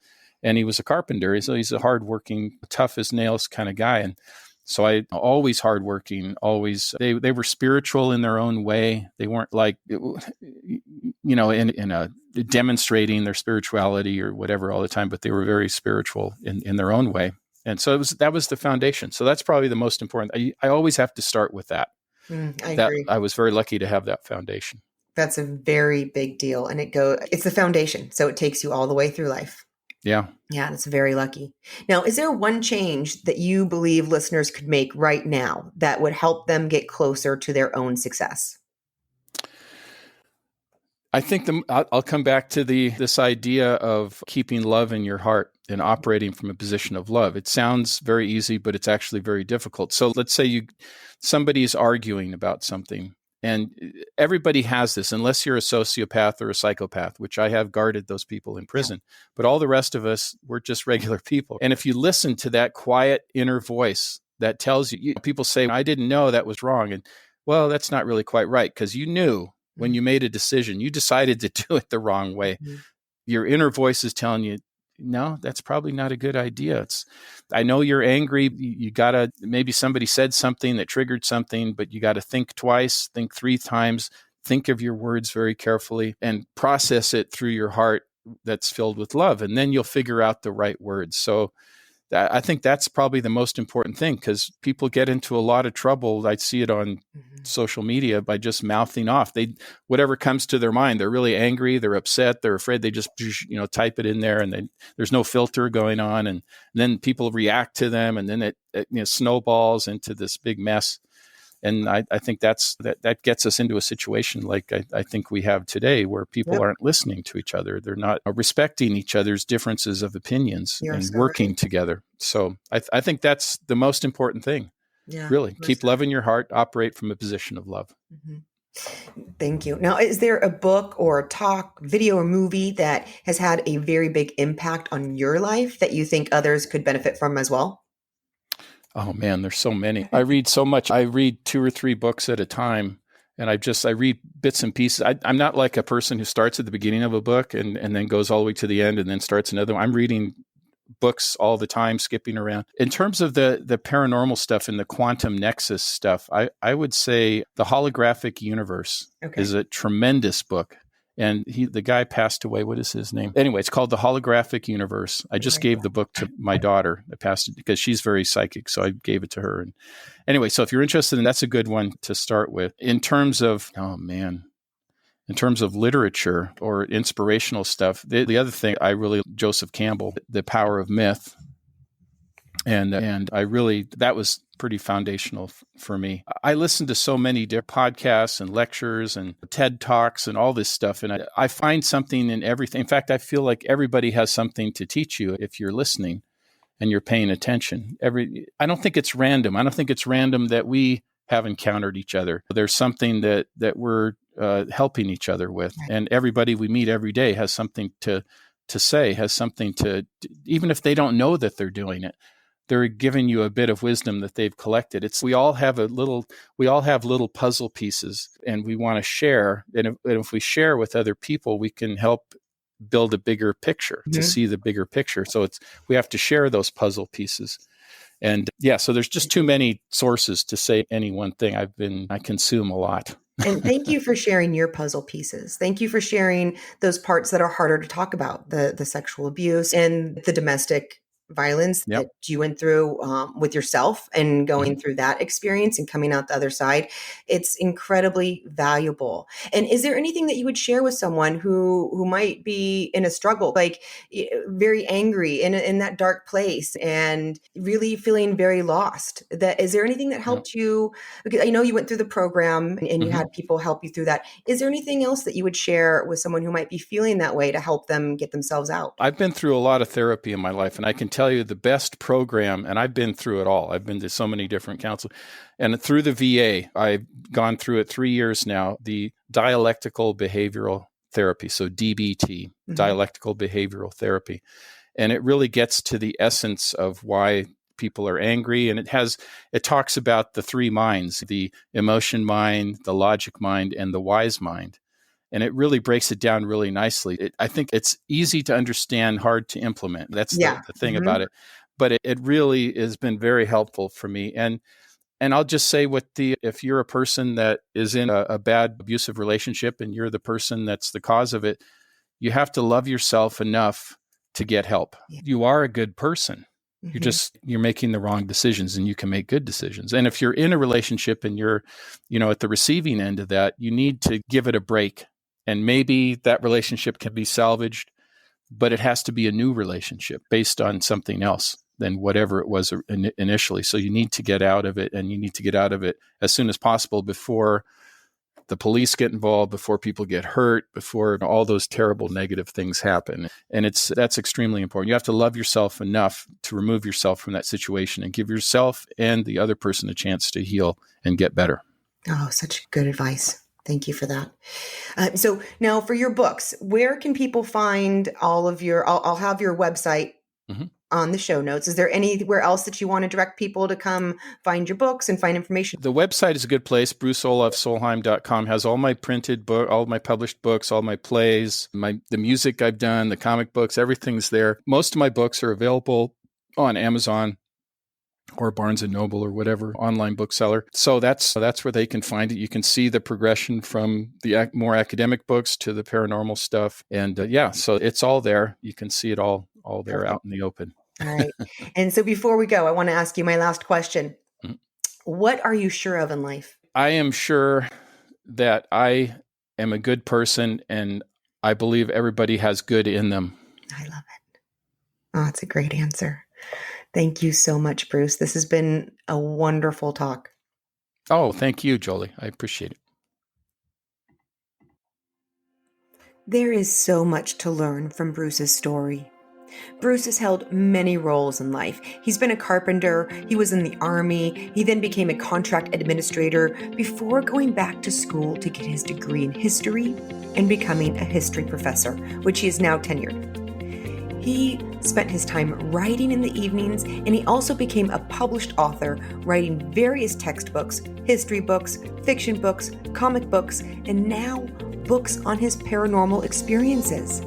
[SPEAKER 2] And he was a carpenter. So he's a hardworking, tough as nails kind of guy. And so I always hardworking, always, they were spiritual in their own way. They weren't like, in a demonstrating their spirituality or whatever all the time, but they were very spiritual in their own way. And so that was the foundation. So that's probably the most important. I always have to start with that.
[SPEAKER 1] I agree.
[SPEAKER 2] I was very lucky to have that foundation.
[SPEAKER 1] That's a very big deal. And it's the foundation. So it takes you all the way through life.
[SPEAKER 2] Yeah.
[SPEAKER 1] Yeah, that's very lucky. Now, is there one change that you believe listeners could make right now that would help them get closer to their own success?
[SPEAKER 2] I think I'll come back to this idea of keeping love in your heart and operating from a position of love. It sounds very easy, but it's actually very difficult. So let's say somebody's arguing about something. And everybody has this, unless you're a sociopath or a psychopath, which I have guarded those people in prison. Yeah. But all the rest of us, we're just regular people. And if you listen to that quiet inner voice that tells you, people say, I didn't know that was wrong. And well, that's not really quite right, because you knew when you made a decision, you decided to do it the wrong way. Mm-hmm. Your inner voice is telling you, no, that's probably not a good idea. I know you're angry. You gotta, maybe somebody said something that triggered something, but you got to think twice, think 3 times, think of your words very carefully and process it through your heart that's filled with love. And then you'll figure out the right words. So I think that's probably the most important thing, because people get into a lot of trouble. I see it on social media by just mouthing off. Whatever comes to their mind, they're really angry, they're upset, they're afraid, they just type it in there, and there's no filter going on, and then people react to them, and then it snowballs into this big mess. And I think that gets us into a situation like I think we have today, where people aren't listening to each other. They're not respecting each other's differences of opinions and working together. So I think that's the most important thing. Yeah, really. Keep love in your heart, operate from a position of love.
[SPEAKER 1] Mm-hmm. Thank you. Now, is there a book or a talk, video or movie that has had a very big impact on your life that you think others could benefit from as well?
[SPEAKER 2] Oh man, there's so many. I read so much. I read 2 or 3 books at a time, and I read bits and pieces. I'm not like a person who starts at the beginning of a book and then goes all the way to the end and then starts another one. I'm reading books all the time, skipping around. In terms of the paranormal stuff and the quantum nexus stuff, I would say The Holographic Universe is a tremendous book. And the guy passed away. What is his name? Anyway, it's called The Holographic Universe. I just gave the book to my daughter. I passed it because she's very psychic, so I gave it to her. And anyway, so if you're interested, that's a good one to start with. In terms of literature or inspirational stuff, the other thing Joseph Campbell, The Power of Myth. And that was pretty foundational for me. I listened to so many different podcasts and lectures and TED Talks and all this stuff. And I find something in everything. In fact, I feel like everybody has something to teach you if you're listening and you're paying attention. I don't think it's random. I don't think it's random that we have encountered each other. There's something that we're helping each other with. And everybody we meet every day has something to say, has something to, even if they don't know that they're doing it, they're giving you a bit of wisdom that they've collected. We all have little puzzle pieces, and we want to share. And if we share with other people, we can help build a bigger picture, to see the bigger picture. So we have to share those puzzle pieces. And so there's just too many sources to say any one thing. I consume a lot.
[SPEAKER 1] And thank you for sharing your puzzle pieces. Thank you for sharing those parts that are harder to talk about, the sexual abuse and the domestic violence that you went through with yourself, and going through that experience and coming out the other side. It's incredibly valuable. And is there anything that you would share with someone who might be in a struggle, like very angry in that dark place and really feeling very lost? Is there anything that helped you? Because I know you went through the program and you had people help you through that. Is there anything else that you would share with someone who might be feeling that way to help them get themselves out?
[SPEAKER 2] I've been through a lot of therapy in my life, and I can tell you the best program, and I've been through it all. I've been to so many different counselors, and through the VA, I've gone through it 3 years now, the dialectical behavioral therapy. So DBT, dialectical behavioral therapy. And it really gets to the essence of why people are angry. And it talks about the three minds, the emotion mind, the logic mind, and the wise mind. And it really breaks it down really nicely. I think it's easy to understand, hard to implement. That's the thing about it. But it really has been very helpful for me. And I'll just say, if you're a person that is in a bad abusive relationship and you're the person that's the cause of it, you have to love yourself enough to get help. Yeah. You are a good person. You're making the wrong decisions, and you can make good decisions. And if you're in a relationship and you're, at the receiving end of that, you need to give it a break. And maybe that relationship can be salvaged, but it has to be a new relationship based on something else than whatever it was initially. So you need to get out of it, and you need to get out of it as soon as possible before the police get involved, before people get hurt, before all those terrible negative things happen. And that's extremely important. You have to love yourself enough to remove yourself from that situation and give yourself and the other person a chance to heal and get better.
[SPEAKER 1] Oh, such good advice. Thank you for that. So now for your books, where can people find all of I'll have your website on the show notes. Is there anywhere else that you want to direct people to come find your books and find information?
[SPEAKER 2] The website is a good place. BruceOlavSolheim.com has all my printed book, all my published books, all my plays, the music I've done, the comic books, everything's there. Most of my books are available on Amazon or Barnes & Noble or whatever online bookseller. So that's where they can find it. You can see the progression from the more academic books to the paranormal stuff. And so it's all there. You can see it all there out in the open.
[SPEAKER 1] All right. And so before we go, I want to ask you my last question. What are you sure of in life?
[SPEAKER 2] I am sure that I am a good person, and I believe everybody has good in them.
[SPEAKER 1] I love it. Oh, that's a great answer. Thank you so much, Bruce. This has been a wonderful talk.
[SPEAKER 2] Oh, thank you, Jolie. I appreciate it.
[SPEAKER 1] There is so much to learn from Bruce's story. Bruce has held many roles in life. He's been a carpenter, he was in the Army, he then became a contract administrator before going back to school to get his degree in history and becoming a history professor, which he is now tenured. He spent his time writing in the evenings, and he also became a published author, writing various textbooks, history books, fiction books, comic books, and now books on his paranormal experiences.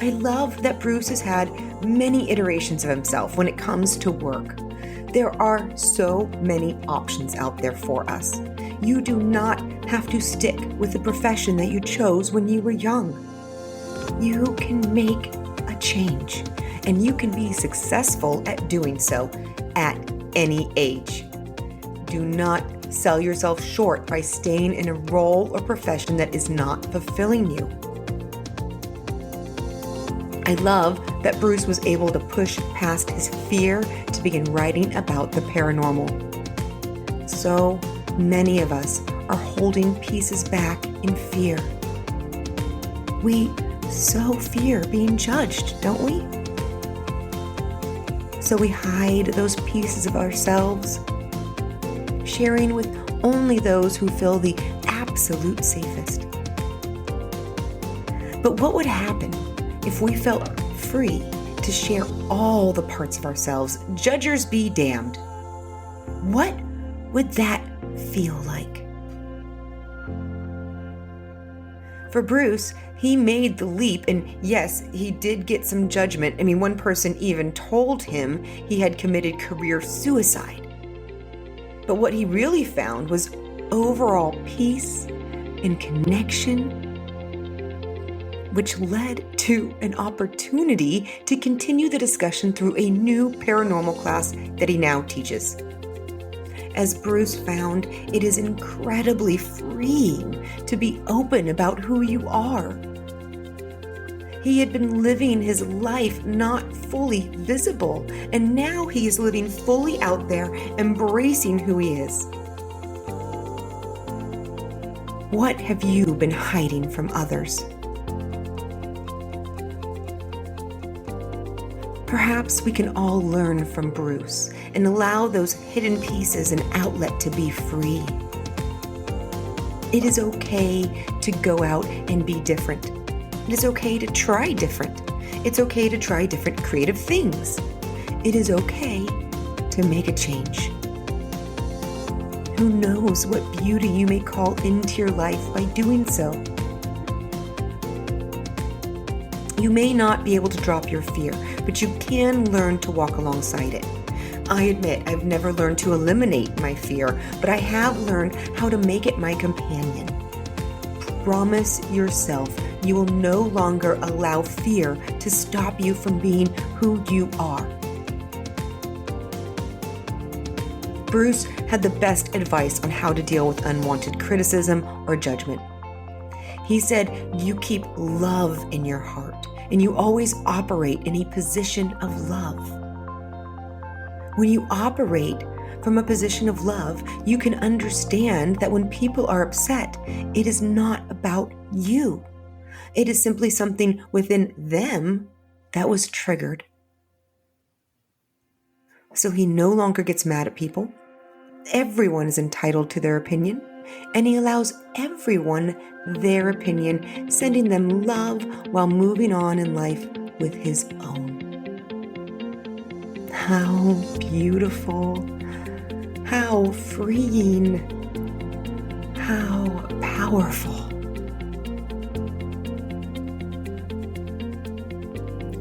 [SPEAKER 1] I love that Bruce has had many iterations of himself when it comes to work. There are so many options out there for us. You do not have to stick with the profession that you chose when you were young. You can make a change, and you can be successful at doing so at any age. Do not sell yourself short by staying in a role or profession that is not fulfilling you. I love that Bruce was able to push past his fear to begin writing about the paranormal. So many of us are holding pieces back in fear. We so fear being judged, don't we? So we hide those pieces of ourselves, sharing with only those who feel the absolute safest. But what would happen if we felt free to share all the parts of ourselves. Judgers be damned. What would that feel like? For Bruce, he made the leap, and yes, he did get some judgment. I mean, one person even told him he had committed career suicide. But what he really found was overall peace and connection, which led to an opportunity to continue the discussion through a new paranormal class that he now teaches. As Bruce found, it is incredibly freeing to be open about who you are. He had been living his life not fully visible, and now he is living fully out there, embracing who he is. What have you been hiding from others? Perhaps we can all learn from Bruce and allow those hidden pieces an outlet to be free. It is okay to go out and be different. It is okay to try different. It's okay to try different creative things. It is okay to make a change. Who knows what beauty you may call into your life by doing so? You may not be able to drop your fear, but you can learn to walk alongside it. I admit I've never learned to eliminate my fear, but I have learned how to make it my companion. Promise yourself you will no longer allow fear to stop you from being who you are. Bruce had the best advice on how to deal with unwanted criticism or judgment. He said, you keep love in your heart, and you always operate in a position of love. When you operate from a position of love, you can understand that when people are upset, it is not about you. It is simply something within them that was triggered. So he no longer gets mad at people. Everyone is entitled to their opinion, and he allows everyone their opinion, sending them love while moving on in life with his own. How beautiful, how freeing, how powerful.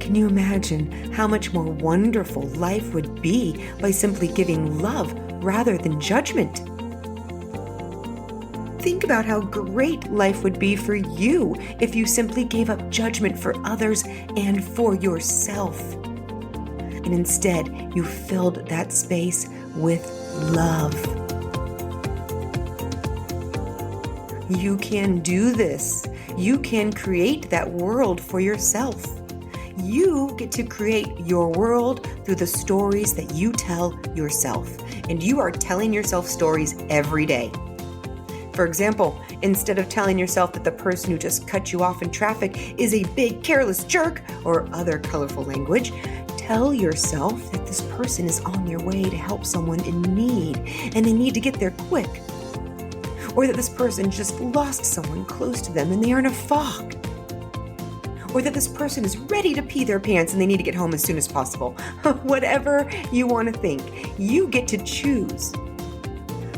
[SPEAKER 1] Can you imagine how much more wonderful life would be by simply giving love rather than judgment? Think about how great life would be for you if you simply gave up judgment for others and for yourself. And instead, you filled that space with love. You can do this. You can create that world for yourself. You get to create your world through the stories that you tell yourself. And you are telling yourself stories every day. For example, instead of telling yourself that the person who just cut you off in traffic is a big careless jerk or other colorful language, tell yourself that this person is on their way to help someone in need and they need to get there quick. Or that this person just lost someone close to them and they are in a fog. Or that this person is ready to pee their pants and they need to get home as soon as possible. Whatever you want to think, you get to choose.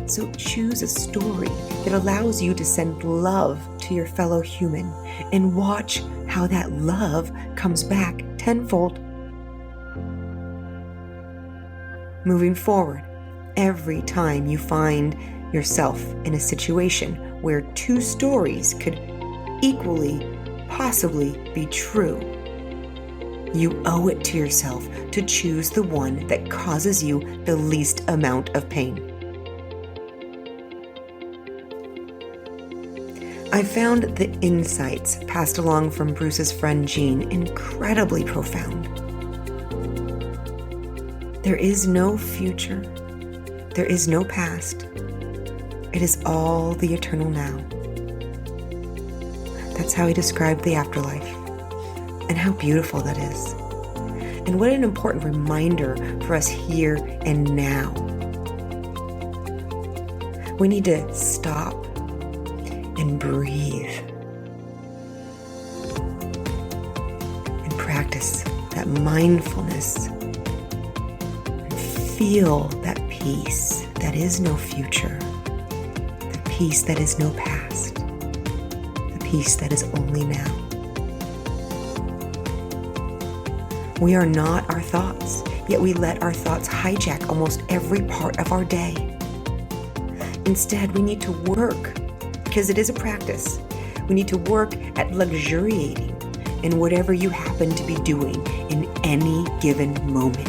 [SPEAKER 1] So choose a story that allows you to send love to your fellow human and watch how that love comes back tenfold. Moving forward, every time you find yourself in a situation where two stories could equally possibly be true, you owe it to yourself to choose the one that causes you the least amount of pain. I found the insights passed along from Bruce's friend Jean incredibly profound. There is no future. There is no past. It is all the eternal now. That's how he described the afterlife, and how beautiful that is. And what an important reminder for us here and now. We need to stop and breathe and practice that mindfulness, and feel that peace that is no future, the peace that is no past, the peace that is only now. We are not our thoughts, yet we let our thoughts hijack almost every part of our day. Instead, we need to work, because it is a practice. We need to work at luxuriating in whatever you happen to be doing in any given moment.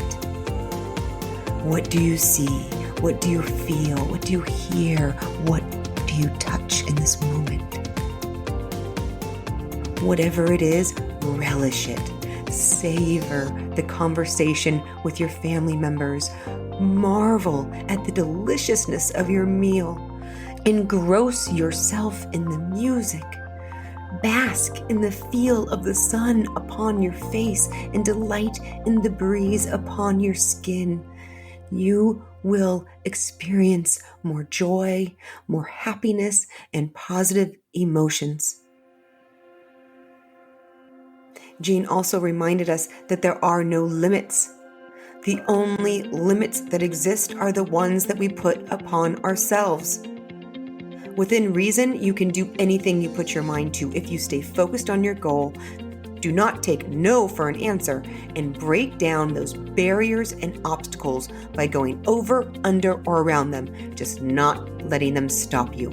[SPEAKER 1] What do you see? What do you feel? What do you hear? What do you touch in this moment? Whatever it is, relish it. Savor the conversation with your family members. Marvel at the deliciousness of your meal. Engross yourself in the music. Bask in the feel of the sun upon your face and delight in the breeze upon your skin. You will experience more joy, more happiness, and positive emotions. Jean also reminded us that there are no limits. The only limits that exist are the ones that we put upon ourselves. Within reason, you can do anything you put your mind to if you stay focused on your goal, do not take no for an answer, and break down those barriers and obstacles by going over, under, or around them, just not letting them stop you.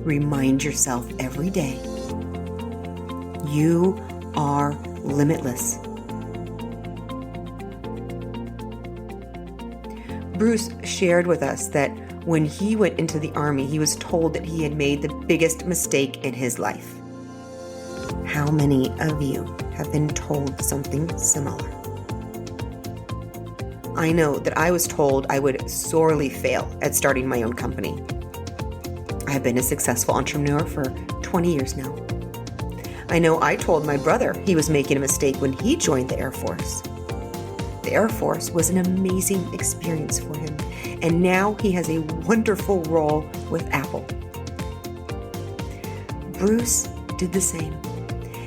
[SPEAKER 1] Remind yourself every day, you are limitless. Bruce shared with us that when he went into the Army, he was told that he had made the biggest mistake in his life. How many of you have been told something similar? I know that I was told I would sorely fail at starting my own company. I've been a successful entrepreneur for 20 years now. I know I told my brother he was making a mistake when he joined the Air Force. The Air Force was an amazing experience for him, and now he has a wonderful role with Apple. Bruce did the same.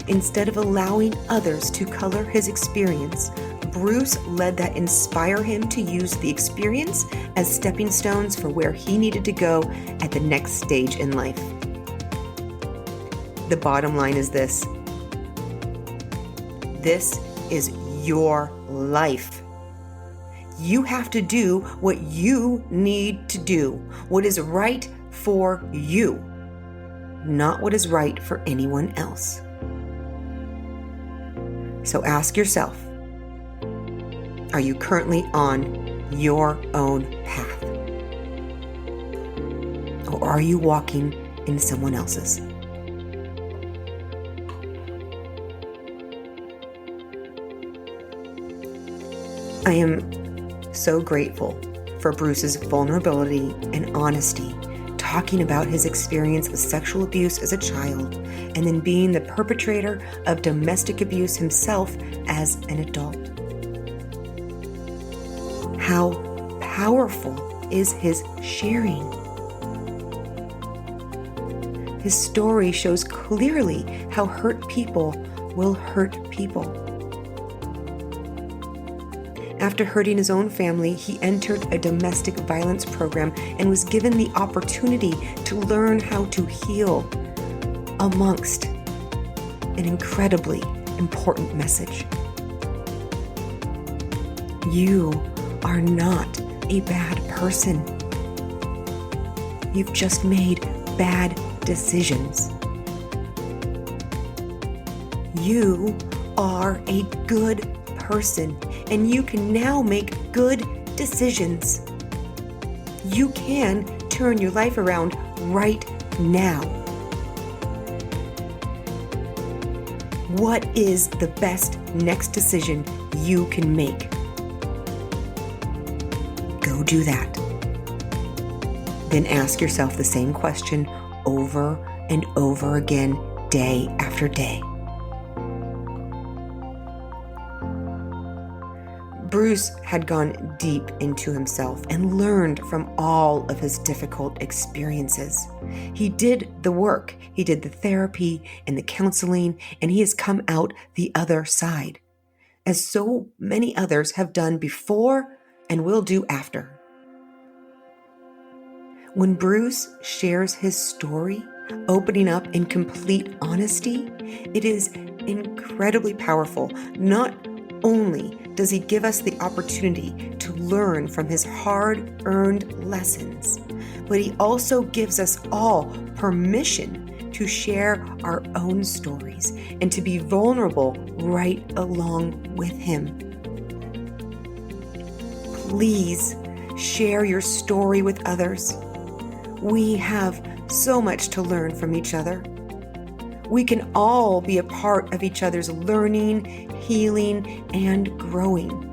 [SPEAKER 1] Instead of allowing others to color his experience, Bruce let that inspire him to use the experience as stepping stones for where he needed to go at the next stage in life. The bottom line is this. This is your life. You have to do what you need to do, what is right for you, not what is right for anyone else. So ask yourself, are you currently on your own path? Or are you walking in someone else's? I am so grateful for Bruce's vulnerability and honesty, talking about his experience with sexual abuse as a child, and then being the perpetrator of domestic abuse himself as an adult. How powerful is his sharing? His story shows clearly how hurt people will hurt people. After hurting his own family, he entered a domestic violence program and was given the opportunity to learn how to heal amongst an incredibly important message. You are not a bad person. You've just made bad decisions. You are a good person, and you can now make good decisions. You can turn your life around right now. What is the best next decision you can make? Go do that. Then ask yourself the same question over and over again, day after day. Bruce had gone deep into himself and learned from all of his difficult experiences. He did the work, he did the therapy and the counseling, and he has come out the other side. as so many others have done before and will do after. When Bruce shares his story, opening up in complete honesty, it is incredibly powerful. Not only does he give us the opportunity to learn from his hard-earned lessons, but he also gives us all permission to share our own stories and to be vulnerable right along with him. Please share your story with others. We have so much to learn from each other. We can all be a part of each other's learning, healing, and growing.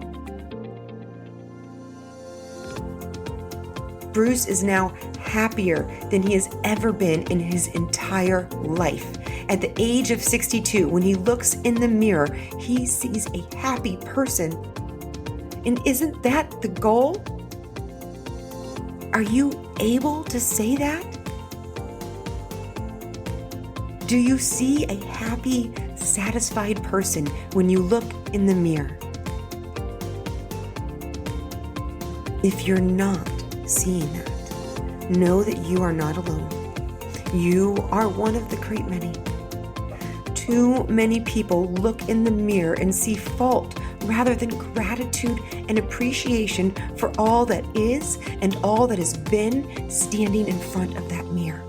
[SPEAKER 1] Bruce is now happier than he has ever been in his entire life. At the age of 62, when he looks in the mirror, he sees a happy person. And isn't that the goal? Are you able to say that? Do you see a happy, satisfied person when you look in the mirror? If you're not seeing that, know that you are not alone. You are one of the great many. Too many people look in the mirror and see fault rather than gratitude and appreciation for all that is and all that has been standing in front of that mirror.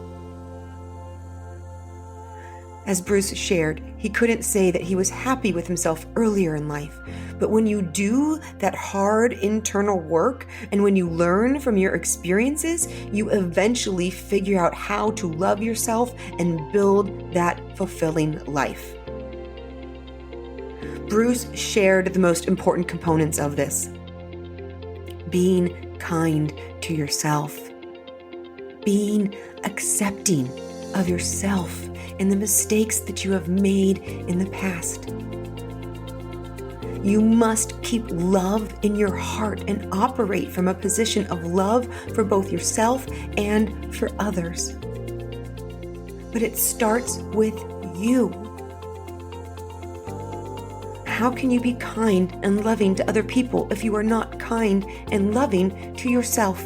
[SPEAKER 1] As Bruce shared, he couldn't say that he was happy with himself earlier in life. But when you do that hard internal work and when you learn from your experiences, you eventually figure out how to love yourself and build that fulfilling life. Bruce shared the most important components of this. Being kind to yourself. Being accepting of yourself and the mistakes that you have made in the past. You must keep love in your heart and operate from a position of love for both yourself and for others. But it starts with you. How can you be kind and loving to other people if you are not kind and loving to yourself?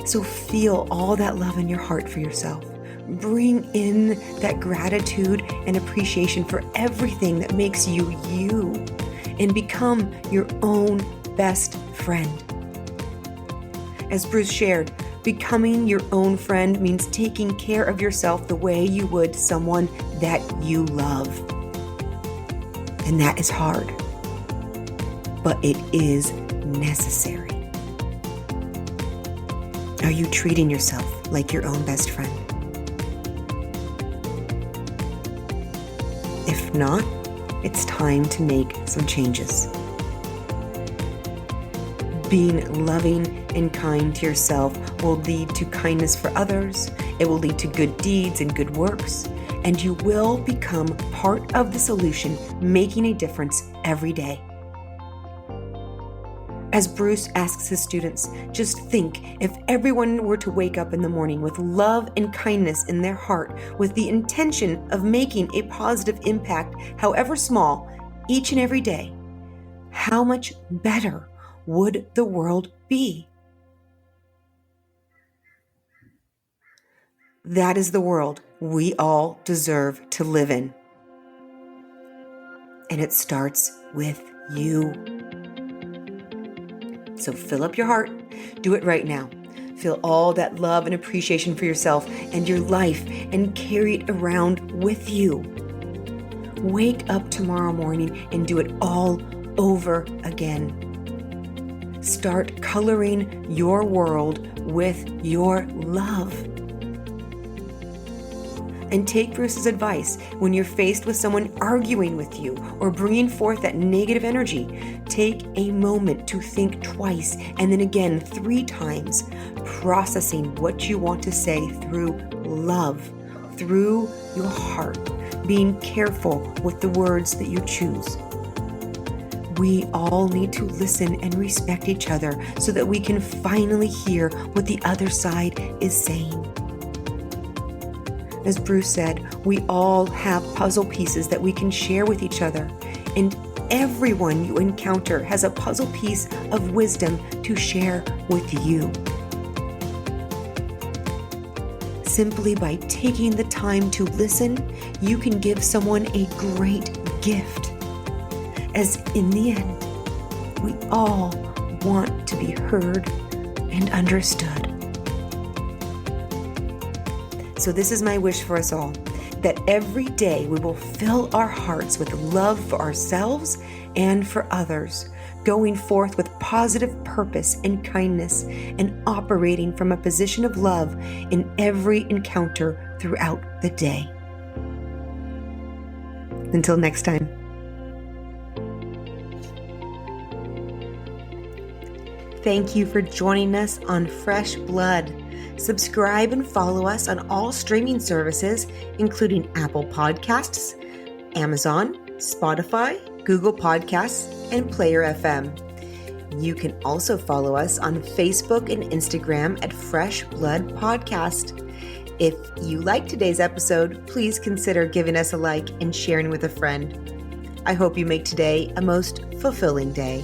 [SPEAKER 1] So feel all that love in your heart for yourself. Bring in that gratitude and appreciation for everything that makes you you, and become your own best friend. As Bruce shared, becoming your own friend means taking care of yourself the way you would someone that you love. And that is hard, but it is necessary. Are you treating yourself like your own best friend? If not, it's time to make some changes. Being loving and kind to yourself will lead to kindness for others. It will lead to good deeds and good works, and you will become part of the solution, making a difference every day. As Bruce asks his students, just think if everyone were to wake up in the morning with love and kindness in their heart, with the intention of making a positive impact, however small, each and every day, how much better would the world be? That is the world we all deserve to live in. And it starts with you. So fill up your heart. Do it right now. Feel all that love and appreciation for yourself and your life and carry it around with you. Wake up tomorrow morning and do it all over again. Start coloring your world with your love. And take Bruce's advice when you're faced with someone arguing with you or bringing forth that negative energy. Take a moment to think twice and then again 3 times, processing what you want to say through love, through your heart, being careful with the words that you choose. We all need to listen and respect each other so that we can finally hear what the other side is saying. As Bruce said, we all have puzzle pieces that we can share with each other. And everyone you encounter has a puzzle piece of wisdom to share with you. Simply by taking the time to listen, you can give someone a great gift. As in the end, we all want to be heard and understood. So this is my wish for us all, that every day we will fill our hearts with love for ourselves and for others, going forth with positive purpose and kindness, and operating from a position of love in every encounter throughout the day. Until next time. Thank you for joining us on Fresh Blood. Subscribe and follow us on all streaming services, including Apple Podcasts, Amazon, Spotify, Google Podcasts, and Player FM. You can also follow us on Facebook and Instagram at Fresh Blood Podcast. If you liked today's episode, please consider giving us a like and sharing with a friend. I hope you make today a most fulfilling day.